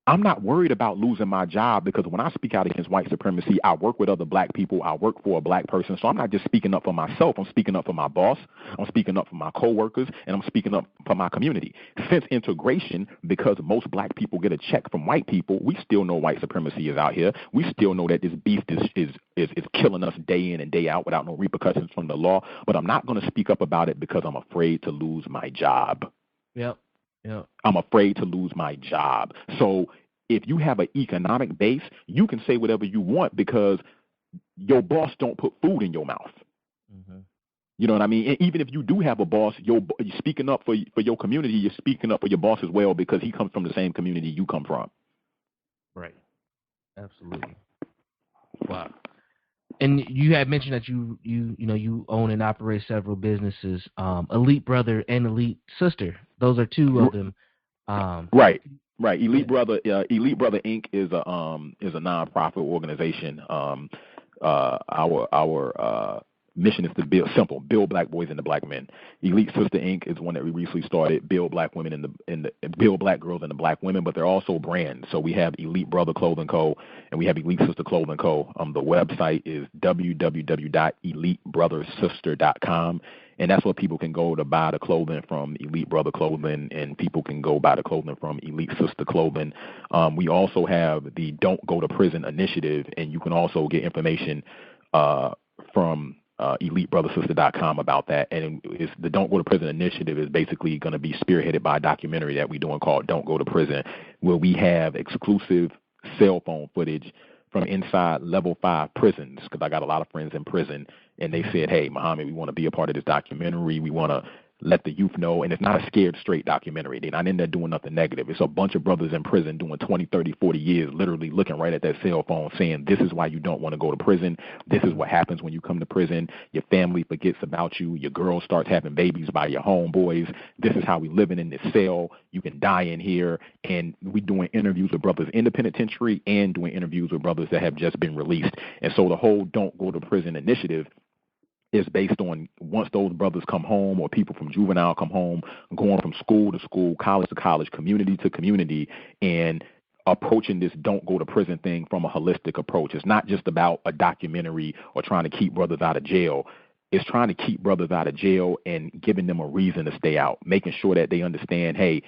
I'm not worried about losing my job because when I speak out against white supremacy, I work with other black people. I work for a black person. So I'm not just speaking up for myself. I'm speaking up for my boss. I'm speaking up for my coworkers, and I'm speaking up for my community. Since integration, because most black people get a check from white people, we still know white supremacy is out here. We still know that this beast is killing us day in and day out without no repercussions from the law. But I'm not going to speak up about it because I'm afraid to lose my job. Yep. Yeah. I'm afraid to lose my job. So if you have an economic base, you can say whatever you want because your boss don't put food in your mouth. Mm-hmm. You know what I mean? And even if you do have a boss, you're speaking up for your community. You're speaking up for your boss as well because he comes from the same community you come from. Right. Absolutely. Wow. And you had mentioned that you own and operate several businesses, Elite Brother and Elite Sister. Those are two of them. Right. Elite Brother Inc. is a nonprofit organization. Our mission is to build black boys into black men. Elite Sister Inc. is one that we recently started, build black women build black girls into black women, but they're also brands. So we have Elite Brother Clothing Co. and we have Elite Sister Clothing Co. The website is www.elitebrothersister.com. And that's where people can go to buy the clothing from Elite Brother Clothing, and people can go buy the clothing from Elite Sister Clothing. We also have the Don't Go to Prison initiative, and you can also get information from EliteBrotherSister.com about that. And it's the Don't Go to Prison initiative is basically going to be spearheaded by a documentary that we're doing called Don't Go to Prison, where we have exclusive cell phone footage from inside level 5 prisons, because I got a lot of friends in prison, and they said, hey, Mohammed, we want to be a part of this documentary. We want to let the youth know, and it's not a scared straight documentary. They're not in there doing nothing negative. It's a bunch of brothers in prison doing 20, 30, 40 years, literally looking right at that cell phone saying, this is why you don't want to go to prison. This is what happens when you come to prison. Your family forgets about you. Your girl starts having babies by your homeboys. This is how we living in this cell. You can die in here. And we doing interviews with brothers in the penitentiary and doing interviews with brothers that have just been released. And so the whole Don't Go to Prison initiative is based on once those brothers come home or people from juvenile come home, going from school to school, college to college, community to community, and approaching this don't go to prison thing from a holistic approach. It's not just about a documentary or trying to keep brothers out of jail. It's trying to keep brothers out of jail and giving them a reason to stay out, making sure that they understand, hey,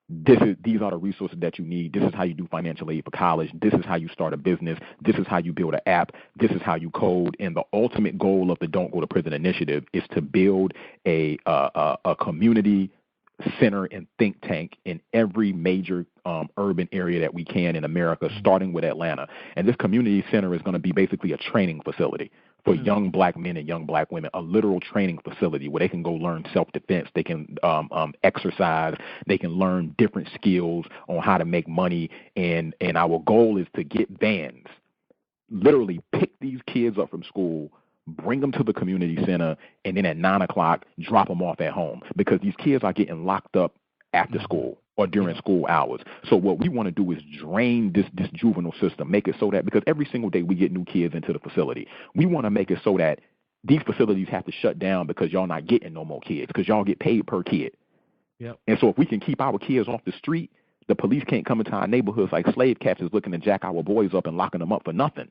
these are the resources that you need. This is how you do financial aid for college. This is how you start a business. This is how you build an app. This is how you code. And the ultimate goal of the Don't Go to Prison initiative is to build a community center and think tank in every major urban area that we can in America, starting with Atlanta. And this community center is going to be basically a training facility for young black men and young black women, a literal training facility where they can go learn self-defense, they can exercise, they can learn different skills on how to make money. And our goal is to get vans, literally pick these kids up from school, bring them to the community center, and then at 9 o'clock, drop them off at home, because these kids are getting locked up after school or during school hours. So what we want to do is drain this juvenile system, make it so that, because every single day we get new kids into the facility, we want to make it so that these facilities have to shut down because y'all not getting no more kids, because y'all get paid per kid. Yep. And so if we can keep our kids off the street, the police can't come into our neighborhoods like slave catchers looking to jack our boys up and locking them up for nothing.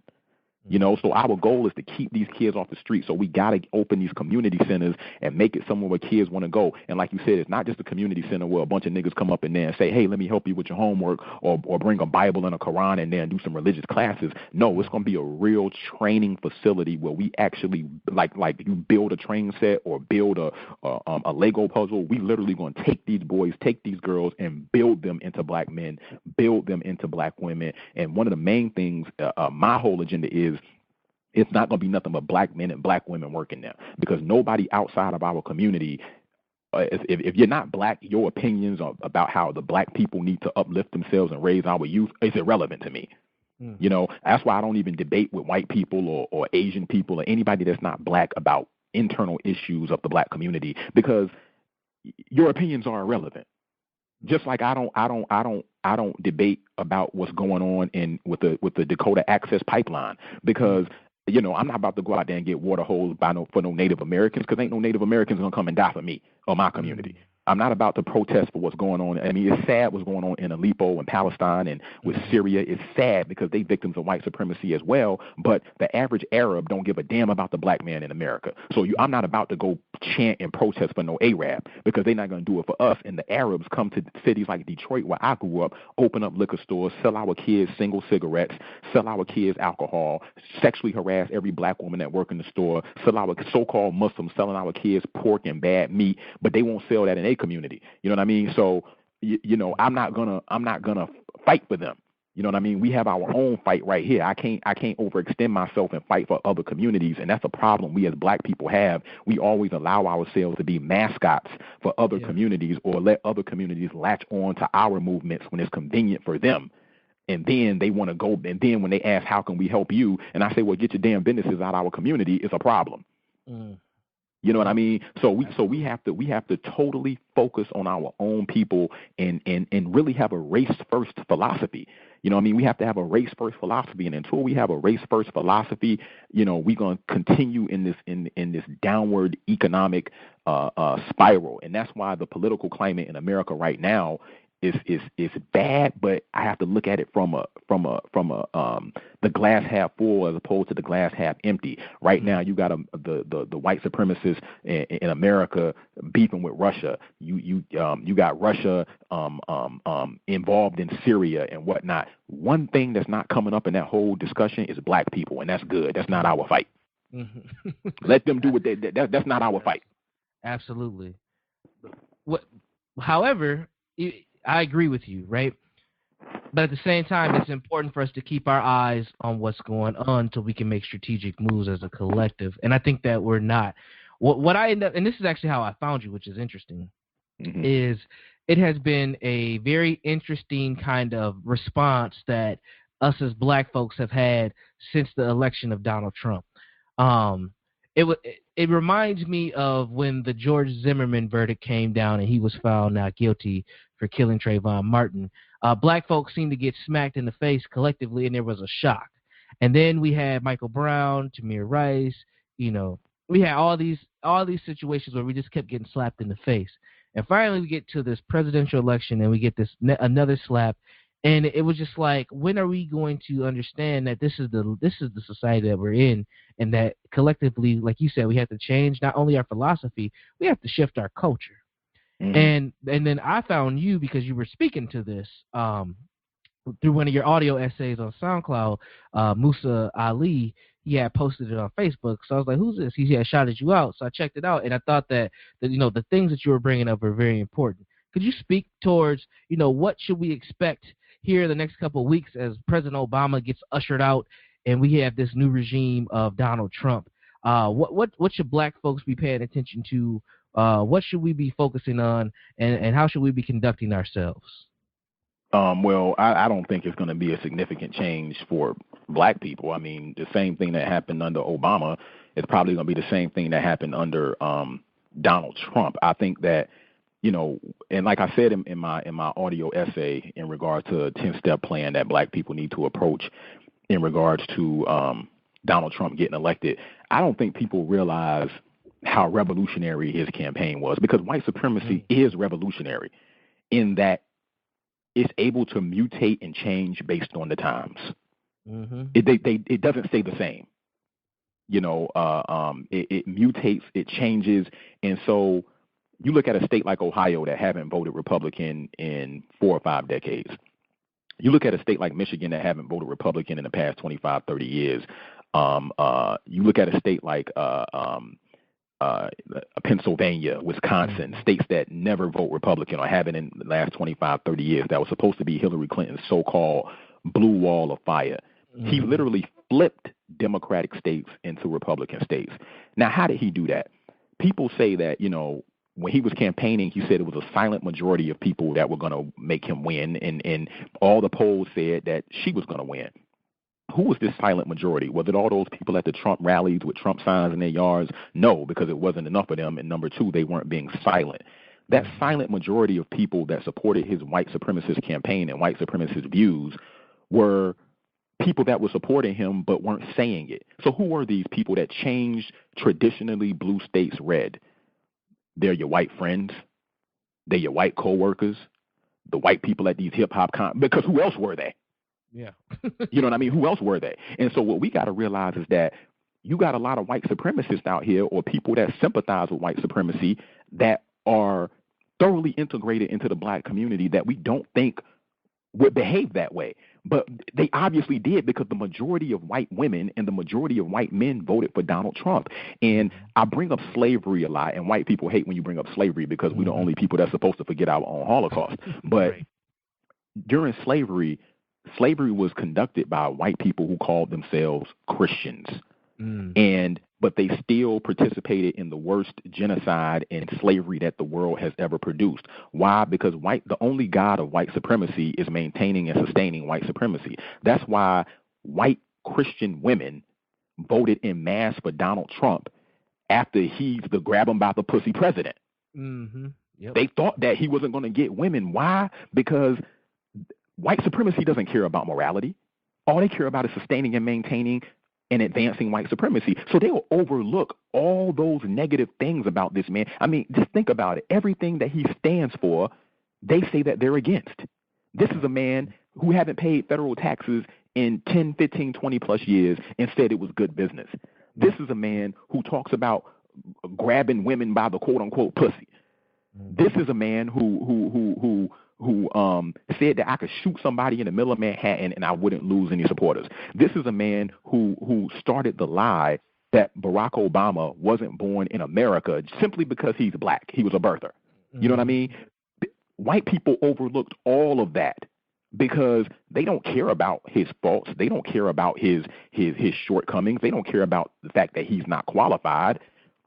You know, so our goal is to keep these kids off the street. So we got to open these community centers and make it somewhere where kids want to go. And like you said, it's not just a community center where a bunch of niggas come up in there and say, hey, let me help you with your homework, or bring a Bible and a Quran in there and do some religious classes. No, it's going to be a real training facility where we actually, like you build a training set or build a Lego puzzle. We literally going to take these boys, take these girls, and build them into black men, build them into black women. And one of the main things, my whole agenda is, it's not going to be nothing but black men and black women working there, because nobody outside of our community, if you're not black, your opinions about how the black people need to uplift themselves and raise our youth is irrelevant to me. You know, that's why I don't even debate with white people or Asian people or anybody that's not black about internal issues of the black community, because your opinions are irrelevant. Just like I don't debate about what's going on with the Dakota Access Pipeline, because you know, I'm not about to go out there and get water hosed for no Native Americans, because ain't no Native Americans going to come and die for me or my community. I'm not about to protest for what's going on. I mean, it's sad what's going on in Aleppo and Palestine and with Syria. It's sad because they victims of white supremacy as well. But the average Arab don't give a damn about the black man in America. So I'm not about to go chant and protest for no Arab, because they're not going to do it for us. And the Arabs come to cities like Detroit, where I grew up, open up liquor stores, sell our kids single cigarettes, sell our kids alcohol, sexually harass every black woman that work in the store, sell our so-called Muslims selling our kids pork and bad meat, but they won't sell that in a community. You know what I mean? So, you know, I'm not gonna fight for them. You know what I mean? We have our own fight right here. I can't overextend myself and fight for other communities, and that's a problem we as black people have. We always allow ourselves to be mascots for other communities, or let other communities latch on to our movements when it's convenient for them. And then they want to go, and then when they ask, how can we help you? And I say, well, get your damn businesses out of our community, it's a problem. You know what I mean? So we have to totally focus on our own people and really have a race first philosophy. You know what I mean? We have to have a race first philosophy, and until we have a race first philosophy, you know, we're going to continue in this downward economic spiral. And that's why the political climate in America right now is bad, but I have to look at it from the glass half full as opposed to the glass half empty. Right now, you got the white supremacists in America beefing with Russia. You got Russia involved in Syria and whatnot. One thing that's not coming up in that whole discussion is black people, and that's good. That's not our fight. Let them do what that's not our fight. Absolutely. However, I agree with you, right? But at the same time, it's important for us to keep our eyes on what's going on so we can make strategic moves as a collective. And I think that we're not. What I end up, and this is actually how I found you, which is interesting, is it has been a very interesting kind of response that us as black folks have had since the election of Donald Trump. It reminds me of when the George Zimmerman verdict came down and he was found not guilty for killing Trayvon Martin. Black folks seemed to get smacked in the face collectively, and there was a shock. And then we had Michael Brown, Tamir Rice. You know, we had all these situations where we just kept getting slapped in the face. And finally, we get to this presidential election, and we get this another slap. And it was just like, when are we going to understand that this is the society that we're in, and that collectively, like you said, we have to change not only our philosophy, we have to shift our culture. And then I found you because you were speaking to this through one of your audio essays on SoundCloud. Musa Ali, he had posted it on Facebook. So I was like, who's this? He had shouted you out. So I checked it out, and I thought that you know, the things that you were bringing up are very important. Could you speak towards, you know, what should we expect here the next couple of weeks as President Obama gets ushered out and we have this new regime of Donald Trump? What should black folks be paying attention to? What should we be focusing on, and how should we be conducting ourselves? Well, I don't think it's going to be a significant change for black people. I mean, the same thing that happened under Obama is probably going to be the same thing that happened under Donald Trump. I think that, you know, and like I said in my audio essay in regards to a 10-step plan that black people need to approach in regards to Donald Trump getting elected, I don't think people realize how revolutionary his campaign was, because white supremacy is revolutionary in that it's able to mutate and change based on the times. It doesn't stay the same. You know, it mutates, it changes, and so you look at a state like Ohio that haven't voted Republican in 4 or 5 decades. You look at a state like Michigan that haven't voted Republican in the past 25, 30 years. You look at a state like Pennsylvania, Wisconsin, states that never vote Republican or haven't in the last 25, 30 years, that was supposed to be Hillary Clinton's so-called blue wall of fire. He literally flipped Democratic states into Republican states. Now, how did he do that? People say that, you know, when he was campaigning, he said it was a silent majority of people that were going to make him win, and all the polls said that she was going to win. Who was this silent majority? Was it all those people at the Trump rallies with Trump signs in their yards? No, because it wasn't enough of them. And number two, they weren't being silent. That silent majority of people that supported his white supremacist campaign and white supremacist views were people that were supporting him but weren't saying it. So who were these people that changed traditionally blue states red? They're your white friends. They're your white coworkers, the white people at these hip-hop because who else were they? Yeah. You know what I mean? Who else were they? And so what we got to realize is that you got a lot of white supremacists out here, or people that sympathize with white supremacy, that are thoroughly integrated into the black community that we don't think would behave that way. But they obviously did, because the majority of white women and the majority of white men voted for Donald Trump. And I bring up slavery a lot, and white people hate when you bring up slavery because we're the only people that's supposed to forget our own Holocaust. But during slavery, slavery was conducted by white people who called themselves Christians. But they still participated in the worst genocide and slavery that the world has ever produced. Why? Because the only god of white supremacy is maintaining and sustaining white supremacy. That's why white Christian women voted en masse for Donald Trump after he's the grab him by the pussy president. They thought that he wasn't going to get women. Why? Because white supremacy doesn't care about morality. All they care about is sustaining and maintaining and advancing white supremacy. So they will overlook all those negative things about this man. I mean, just think about it. Everything that he stands for, they say that they're against. This is a man who haven't paid federal taxes in 10, 15, 20 plus years and said it was good business. This is a man who talks about grabbing women by the quote unquote pussy. This is a man who said that I could shoot somebody in the middle of Manhattan and I wouldn't lose any supporters. This is a man who started the lie that Barack Obama wasn't born in America simply because he's black. He was a birther. You know what I mean? White people overlooked all of that because they don't care about his faults. They don't care about his shortcomings. They don't care about the fact that he's not qualified.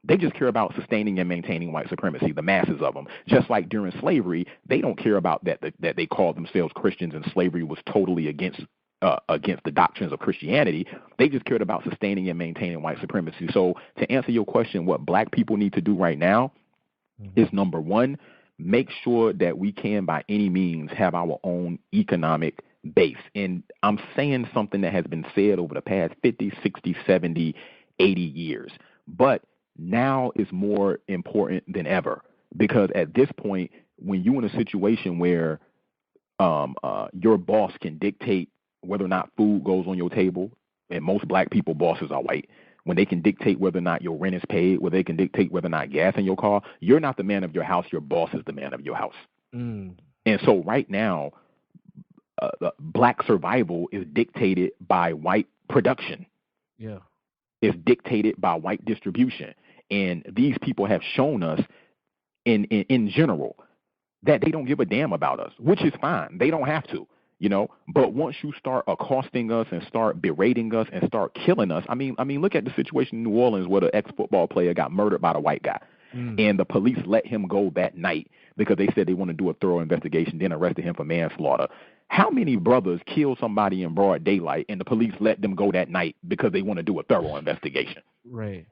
They just care about sustaining and maintaining white supremacy, the masses of them. Just like during slavery, they don't care about that they called themselves Christians and slavery was totally against the doctrines of Christianity. They just cared about sustaining and maintaining white supremacy. So to answer your question, what black people need to do right now is, number one, make sure that we can by any means have our own economic base. And I'm saying something that has been said over the past 50, 60, 70, 80 years. But now is more important than ever, because at this point, when you're in a situation where your boss can dictate whether or not food goes on your table, and most black people bosses are white, when they can dictate whether or not your rent is paid, where they can dictate whether or not gas in your car, you're not the man of your house, your boss is the man of your house. And so right now, black survival is dictated by white production. It's dictated by white distribution. And these people have shown us in general that they don't give a damn about us, which is fine. They don't have to, But once you start accosting us and start berating us and start killing us, I mean, look at the situation in New Orleans where the ex-football player got murdered by the white guy. And the police let him go that night because they said they want to do a thorough investigation, then arrested him for manslaughter. How many brothers kill somebody in broad daylight and the police let them go that night because they want to do a thorough investigation? Right.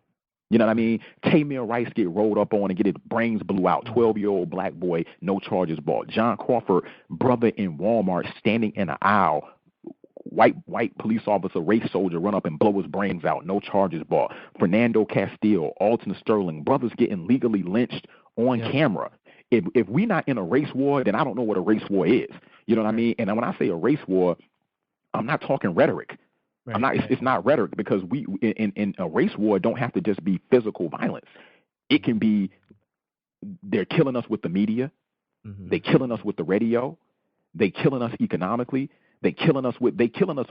You know what I mean? Tamir Rice get rolled up on and get his brains blew out. 12-year-old black boy, no charges brought. John Crawford, brother in Walmart, standing in an aisle. White police officer, race soldier, run up and blow his brains out. No charges brought. Fernando Castile, Alton Sterling, brothers getting legally lynched on camera. If we're not in a race war, then I don't know what a race war is. You know what I mean? And when I say a race war, I'm not talking rhetoric. It's not rhetoric, because we in a race war don't have to just be physical violence. It can be they're killing us with the media, they're killing us with the radio, they're killing us economically, they're killing us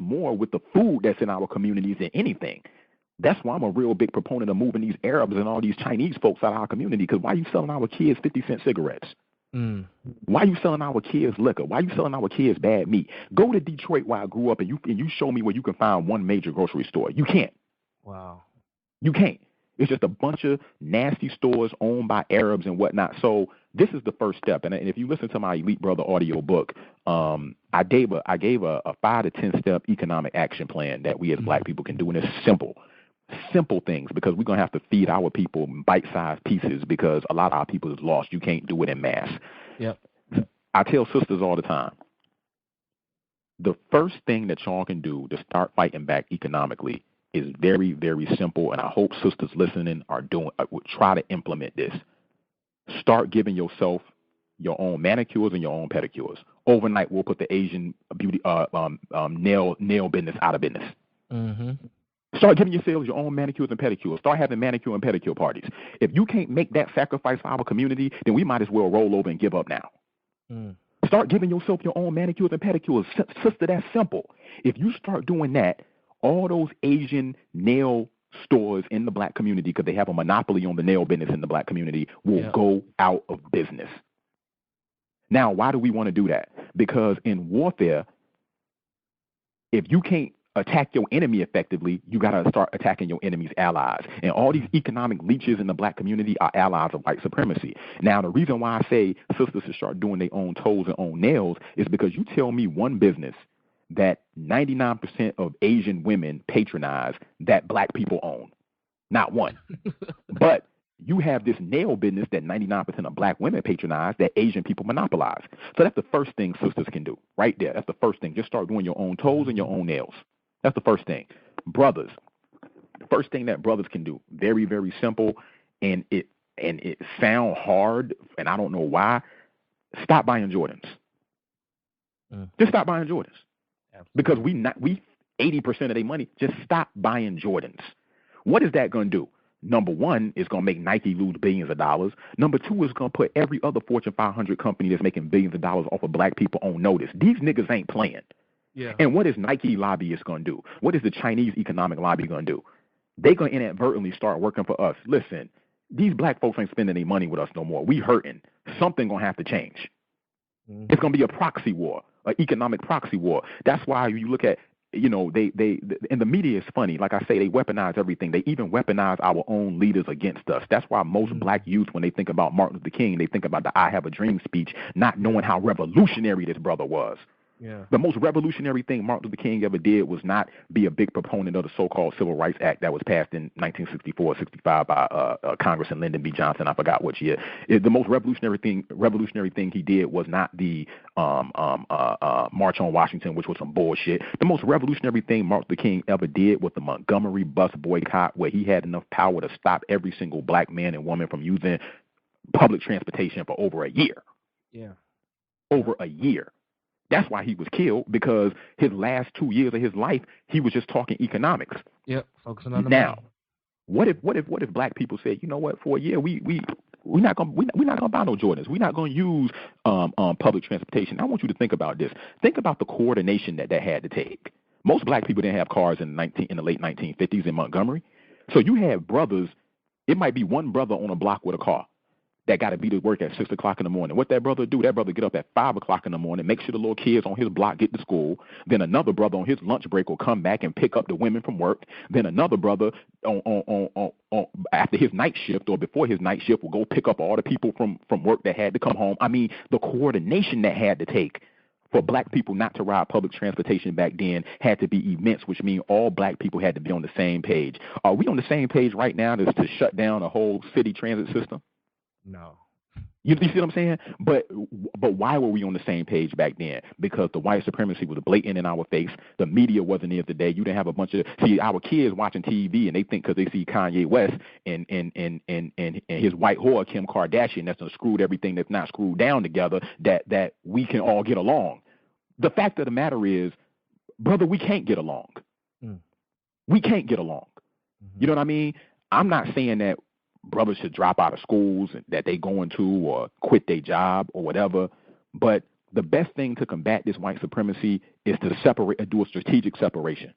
more with the food that's in our communities than anything. That's why I'm a real big proponent of moving these Arabs and all these Chinese folks out of our community, because why are you selling our kids 50-cent cigarettes? Why are you selling our kids liquor? Why are you selling our kids bad meat? Go to Detroit where I grew up and you show me where you can find one major grocery store. You can't. Wow. You can't. It's just a bunch of nasty stores owned by Arabs and whatnot. So this is the first step. And if you listen to my Elite Brother audio book, I gave a 5 to 10 step economic action plan that we as black people can do. And it's simple things, because we're going to have to feed our people bite-sized pieces, because a lot of our people is lost. You can't do it in mass. Yep. I tell sisters all the time, the first thing that y'all can do to start fighting back economically is very, very simple, and I hope sisters listening would try to implement this. Start giving yourself your own manicures and your own pedicures. Overnight, we'll put the Asian beauty nail business out of business. Start giving yourselves your own manicures and pedicures. Start having manicure and pedicure parties. If you can't make that sacrifice for our community, then we might as well roll over and give up now. Start giving yourself your own manicures and pedicures. Sister, that's simple. If you start doing that, all those Asian nail stores in the black community, because they have a monopoly on the nail business in the black community, will go out of business. Now, why do we want to do that? Because in warfare, If you can't attack your enemy effectively, you got to start attacking your enemy's allies. And all these economic leeches in the black community are allies of white supremacy. Now, the reason why I say sisters should start doing their own toes and own nails is because you tell me one business that 99% of Asian women patronize that black people own. Not one. But you have this nail business that 99% of black women patronize that Asian people monopolize. So that's the first thing sisters can do right there. That's the first thing. Just start doing your own toes and your own nails. That's the first thing. Brothers, the first thing that brothers can do, very, very simple, and it sound hard, and I don't know why, stop buying Jordans. Just stop buying Jordans. Because we 80% of their money, just stop buying Jordans. What is that going to do? Number one, it's going to make Nike lose billions of dollars. Number two, it's going to put every other Fortune 500 company that's making billions of dollars off of black people on notice. These niggas ain't playing. Yeah. And what is Nike lobbyists going to do? What is the Chinese economic lobby going to do? They're going to inadvertently start working for us. Listen, these black folks ain't spending any money with us no more. We hurting. Something going to have to change. It's going to be a proxy war, an economic proxy war. That's why you look at, you know, they and the media is funny. Like I say, they weaponize everything. They even weaponize our own leaders against us. That's why most black youth, when they think about Martin Luther King, they think about the I Have a Dream speech, not knowing how revolutionary this brother was. Yeah. The most revolutionary thing Martin Luther King ever did was not be a big proponent of the so-called Civil Rights Act that was passed in 1964-65 by Congressman Lyndon B. Johnson. I forgot which year. The most revolutionary thing he did was not the March on Washington, which was some bullshit. The most revolutionary thing Martin Luther King ever did was the Montgomery bus boycott, where he had enough power to stop every single black man and woman from using public transportation for over a year. Yeah. Over a year. That's why he was killed, because his last 2 years of his life, he was just talking economics. Yep, focusing on the now. money. What if black people said, you know what, for a year we're not gonna buy no Jordans. We're not gonna use public transportation. I want you to think about this. Think about the coordination that had to take. Most black people didn't have cars in the late 1950s in Montgomery. So you have brothers. It might be one brother on a block with a car that got to be to work at 6 o'clock in the morning. What that brother do? That brother get up at 5 o'clock in the morning, make sure the little kids on his block get to school. Then another brother on his lunch break will come back and pick up the women from work. Then another brother on after his night shift or before his night shift will go pick up all the people from work that had to come home. I mean, the coordination that had to take for black people not to ride public transportation back then had to be immense, which means all black people had to be on the same page. Are we on the same page right now to shut down a whole city transit system? No. You see what I'm saying? But why were we on the same page back then? Because the white supremacy was blatant in our face. The media wasn't there today. You didn't have a bunch of our kids watching TV, and they think because they see Kanye West and his white whore Kim Kardashian that's screwed everything that's not screwed down together that we can all get along. The fact of the matter is, brother, we can't get along. We can't get along. You know what I mean? I'm not saying that brothers should drop out of schools that they going to or quit their job or whatever. But the best thing to combat this white supremacy is to separate and do a strategic separation.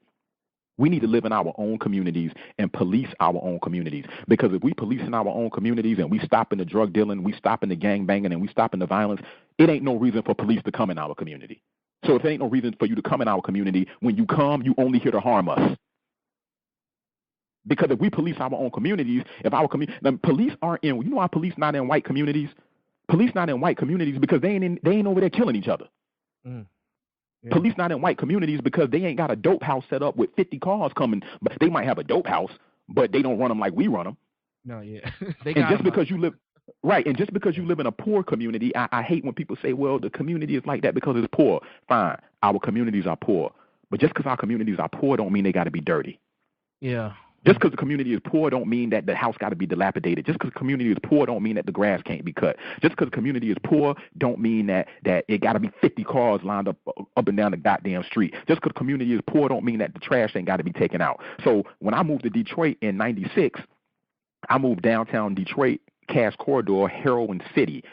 We need to live in our own communities and police our own communities. Because if we police in our own communities and we stopping the drug dealing, we stopping the gang banging, and we stopping the violence, it ain't no reason for police to come in our community. So if there ain't no reason for you to come in our community, when you come, you only here to harm us. Because if we police our own communities, if our police aren't in, you know why police not in white communities? Police not in white communities because they ain't over there killing each other. Yeah. Police not in white communities because they ain't got a dope house set up with 50 cars coming. But they might have a dope house, but they don't run them like we run them. No, yeah. And just because you live right, and just because you live in a poor community, I hate when people say, well, the community is like that because it's poor. Fine, our communities are poor, but just because our communities are poor don't mean they got to be dirty. Yeah. Just because the community is poor don't mean that the house got to be dilapidated. Just because the community is poor don't mean that the grass can't be cut. Just because the community is poor don't mean that it got to be 50 cars lined up and down the goddamn street. Just because the community is poor don't mean that the trash ain't got to be taken out. So when I moved to Detroit in 96, I moved downtown Detroit, Cass Corridor, Heroin City,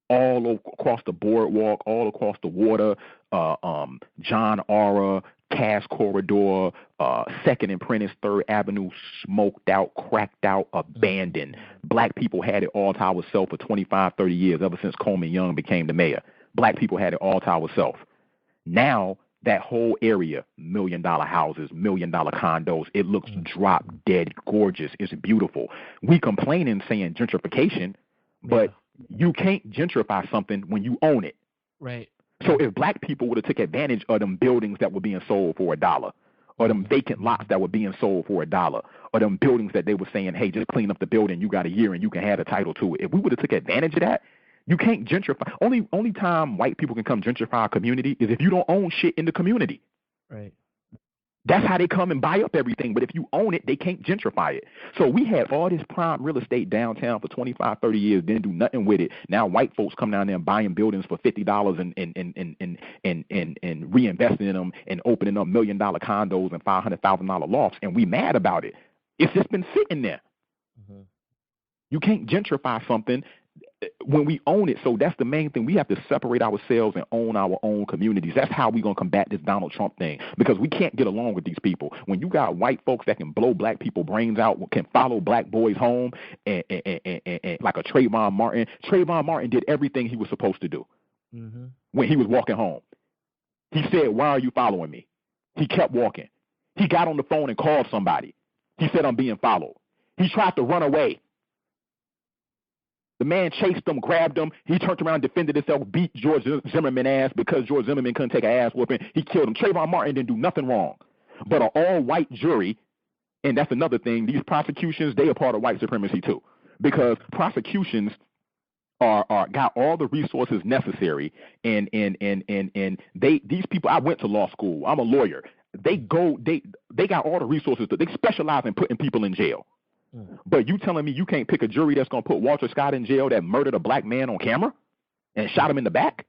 all across the boardwalk, all across the water, John Aura, Cass Corridor, 2nd and Prentice, 3rd Avenue, smoked out, cracked out, abandoned. Black people had it all to ourselves for 25, 30 years, ever since Coleman Young became the mayor. Black people had it all to ourselves. Now, that whole area, $1 million houses, $1 million condos. It looks drop dead gorgeous. It's beautiful. We complaining saying gentrification, but you can't gentrify something when you own it. Right. So if black people would have took advantage of them buildings that were being sold for $1, or them vacant lots that were being sold for $1, or them buildings that they were saying, hey, just clean up the building, you got a year and you can have a title to it. If we would have took advantage of that, you can't gentrify. Only time white people can come gentrify a community is if you don't own shit in the community. Right. That's how they come and buy up everything. But if you own it, they can't gentrify it. So we had all this prime real estate downtown for 25, 30 years, didn't do nothing with it. Now white folks come down there and buying buildings for $50 and reinvesting in them and opening up $1 million condos and $500,000 lofts, and we mad about it. It's just been sitting there. Mm-hmm. You can't gentrify something when we own it. So that's the main thing. We have to separate ourselves and own our own communities. That's how we're going to combat this Donald Trump thing, because we can't get along with these people. When you got white folks that can blow black people brains out, can follow black boys home, and like a Trayvon Martin. Trayvon Martin did everything he was supposed to do when he was walking home. He said, why are you following me? He kept walking. He got on the phone and called somebody. He said, I'm being followed. He tried to run away. The man chased him, grabbed him. He turned around, defended himself, beat George Zimmerman ass because George Zimmerman couldn't take an ass whooping. He killed him. Trayvon Martin didn't do nothing wrong. But an all-white jury, and that's another thing, these prosecutions, they are part of white supremacy too, because prosecutions are got all the resources necessary, and these people. I went to law school. I'm a lawyer. They got all the resources. They specialize in putting people in jail. But you telling me you can't pick a jury that's going to put Walter Scott in jail that murdered a black man on camera and shot him in the back?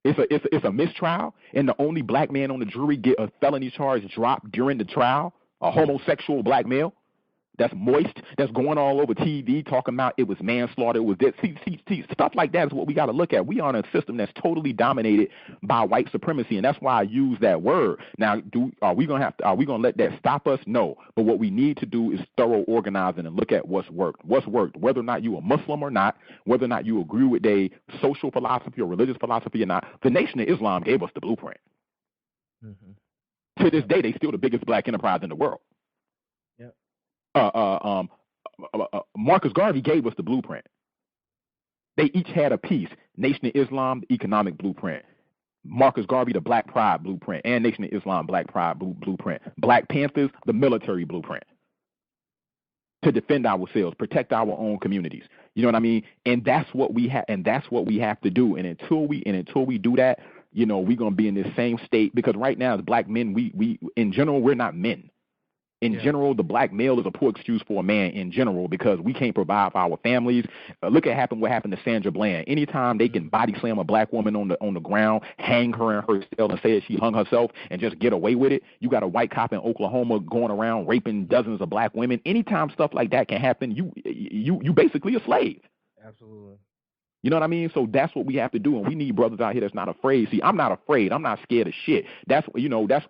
It's a mistrial, and the only black man on the jury get a felony charge dropped during the trial, a homosexual black male that's moist, that's going all over TV talking about it was manslaughter, it was this. See, stuff like that is what we got to look at. We are in a system that's totally dominated by white supremacy, and that's why I use that word. Now, are we gonna let that stop us? No. But what we need to do is thorough organizing and look at what's worked, whether or not you a Muslim or not, whether or not you agree with a social philosophy or religious philosophy or not. The Nation of Islam gave us the blueprint. To this day, they still the biggest black enterprise in the world. Marcus Garvey gave us the blueprint. They each had a piece. Nation of Islam, the economic blueprint. Marcus Garvey, the Black Pride blueprint. And Nation of Islam, Black Pride blueprint. Black Panthers, the military blueprint. To defend ourselves, protect our own communities. You know what I mean? And that's what we have. And that's what we have to do. And until we do that, you know, we're gonna be in this same state. Because right now, as black men, we in general, we're not men. In general, the black male is a poor excuse for a man in general, because we can't provide for our families. Look at what happened to Sandra Bland. Anytime they can body slam a black woman on the ground, hang her in her cell and say that she hung herself and just get away with it. You got a white cop in Oklahoma going around raping dozens of black women. Anytime stuff like that can happen, you basically a slave. Absolutely. You know what I mean? So that's what we have to do, and we need brothers out here that's not afraid. See, I'm not afraid. I'm not scared of shit. That's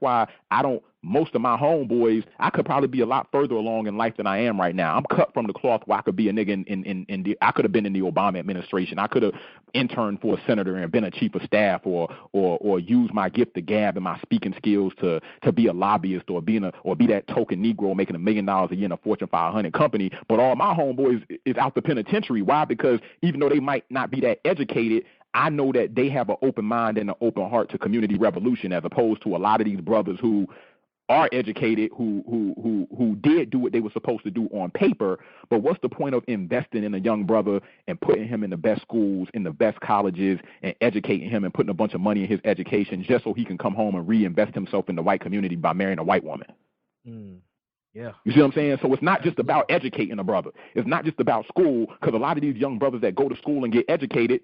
why I don't. Most of my homeboys, I could probably be a lot further along in life than I am right now. I'm cut from the cloth where I could be a nigga I could have been in the Obama administration. I could have interned for a senator and been a chief of staff, or used my gift of gab and my speaking skills to be a lobbyist, or be that token Negro making $1 million a year in a Fortune 500 company. But all my homeboys is out the penitentiary. Why? Because even though they might not be that educated, I know that they have an open mind and an open heart to community revolution, as opposed to a lot of these brothers who are educated, who did do what they were supposed to do on paper. But what's the point of investing in a young brother and putting him in the best schools, in the best colleges, and educating him and putting a bunch of money in his education just so he can come home and reinvest himself in the white community by marrying a white woman? Yeah. You see what I'm saying? So it's not just about educating a brother. It's not just about school, because a lot of these young brothers that go to school and get educated,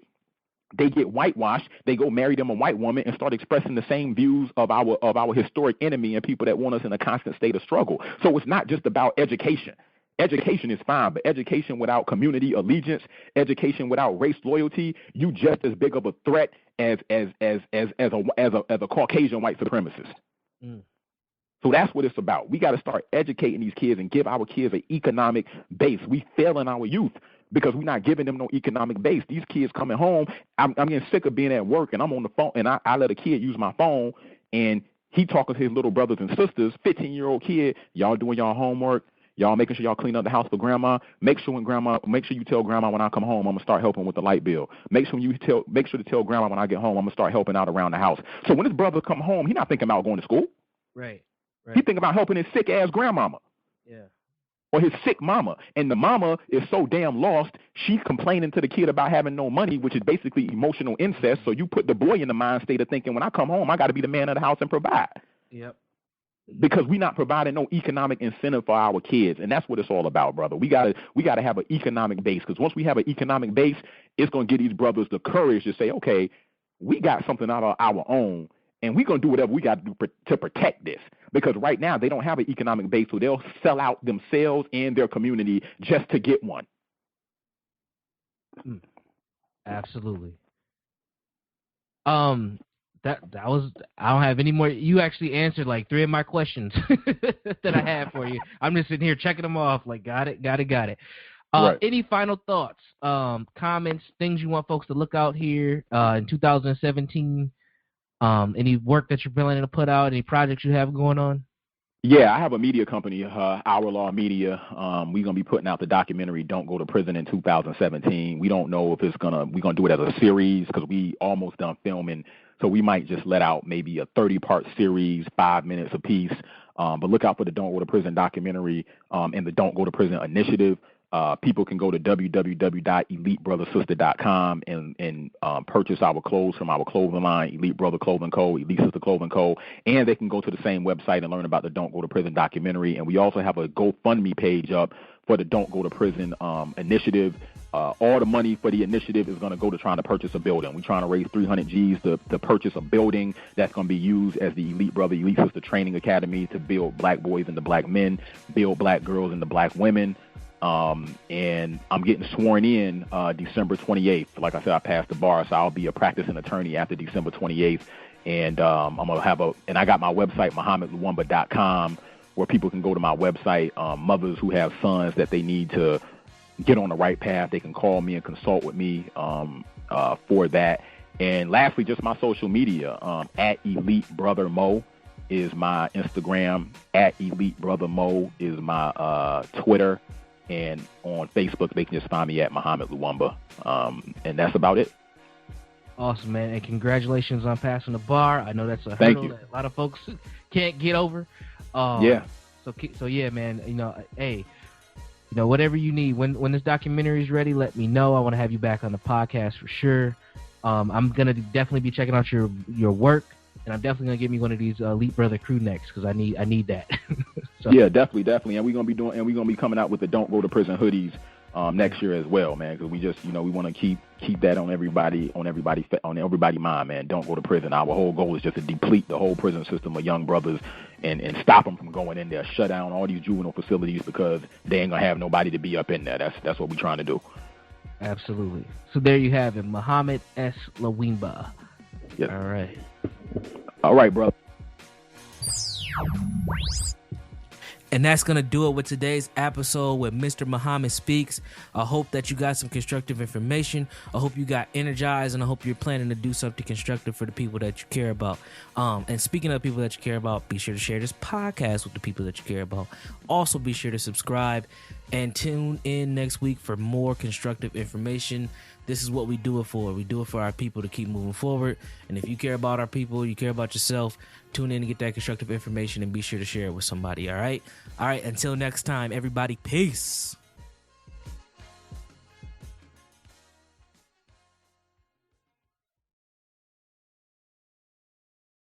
they get whitewashed. They go marry them a white woman and start expressing the same views of our historic enemy and people that want us in a constant state of struggle. So it's not just about education. Education is fine, but education without community allegiance, education without race loyalty, you just as big of a threat as a Caucasian white supremacist. So that's what it's about. We got to start educating these kids and give our kids an economic base. We failing our youth because we're not giving them no economic base. These kids coming home, I'm getting sick of being at work and I'm on the phone and I let a kid use my phone and he talking to his little brothers and sisters, 15-year-old kid, y'all doing y'all homework, y'all making sure y'all clean up the house for grandma. Make sure you tell grandma when I come home, I'm gonna start helping with the light bill. Make sure to tell grandma when I get home, I'm gonna start helping out around the house. So when his brother come home, he's not thinking about going to school. Right. He thinking about helping his sick ass grandmama. Yeah. Or his sick mama. And the mama is so damn lost, she's complaining to the kid about having no money, which is basically emotional incest. So you put the boy in the mind state of thinking, when I come home, I got to be the man of the house and provide. Yep. Because we're not providing no economic incentive for our kids. And that's what it's all about, brother. We gotta have an economic base. Because once we have an economic base, it's going to give these brothers the courage to say, okay, we got something out of our own, and we're going to do whatever we got to do to protect this. Because right now they don't have an economic base, so they'll sell out themselves and their community just to get one. Absolutely. That was, I don't have any more. You actually answered like 3 of my questions that I had for you. I'm just sitting here checking them off. Like, got it. Right. Any final thoughts, comments, things you want folks to look out here in 2017? Any work that you're planning to put out? Any projects you have going on? Yeah, I have a media company, Our Law Media. We're gonna be putting out the documentary "Don't Go to Prison" in 2017. We don't know if we're gonna do it as a series because we almost done filming. So we might just let out maybe a 30-part series, 5 minutes apiece. But look out for the Don't Go to Prison documentary and the Don't Go to Prison initiative. People can go to www.elitebrothersister.com and purchase our clothes from our clothing line, Elite Brother Clothing Co., Elite Sister Clothing Co., and they can go to the same website and learn about the Don't Go to Prison documentary. And we also have a GoFundMe page up for the Don't Go to Prison initiative. All the money for the initiative is going to go to trying to purchase a building. We're trying to raise 300 G's to purchase a building that's going to be used as the Elite Brother, Elite Sister Training Academy to build black boys into black men, build black girls into black women. And I'm getting sworn in December 28th. Like I said, I passed the bar, so I'll be a practicing attorney after December 28th. And I'm going to and I got my website, MohammedLuwumba.com, where people can go to my website. Mothers who have sons that they need to get on the right path, they can call me and consult with me for that. And lastly, just my social media, at Elite Brother Mo is my Instagram, at Elite Brother Mo is my Twitter. And on Facebook, they can just find me at Mohammed Luwumba. And that's about it. Awesome, man. And congratulations on passing the bar. I know that's a hurdle that a lot of folks can't get over. Yeah. So yeah, man, hey, whatever you need, when this documentary is ready, let me know. I want to have you back on the podcast for sure. I'm going to definitely be checking out your work. And I'm definitely gonna give me one of these Elite Brother crew necks because I need that. So. Yeah, definitely, and we're gonna be coming out with the Don't Go to Prison hoodies next year as well, man. Because we just we want to keep that on everybody mind, man. Don't go to prison. Our whole goal is just to deplete the whole prison system of young brothers and stop them from going in there, shut down all these juvenile facilities because they ain't gonna have nobody to be up in there. That's what we're trying to do. Absolutely. So there you have it, Mohammed S. Luwumba. Yes. All right, brother. And that's going to do it with today's episode with Mr. Mohammed Speaks. I hope that you got some constructive information. I hope you got energized, and I hope you're planning to do something constructive for the people that you care about. And speaking of people that you care about, be sure to share this podcast with the people that you care about. Also, be sure to subscribe and tune in next week for more constructive information. This is what we do it for. We do it for our people to keep moving forward. And if you care about our people, you care about yourself, tune in and get that constructive information and be sure to share it with somebody, all right? All right, until next time, everybody, peace.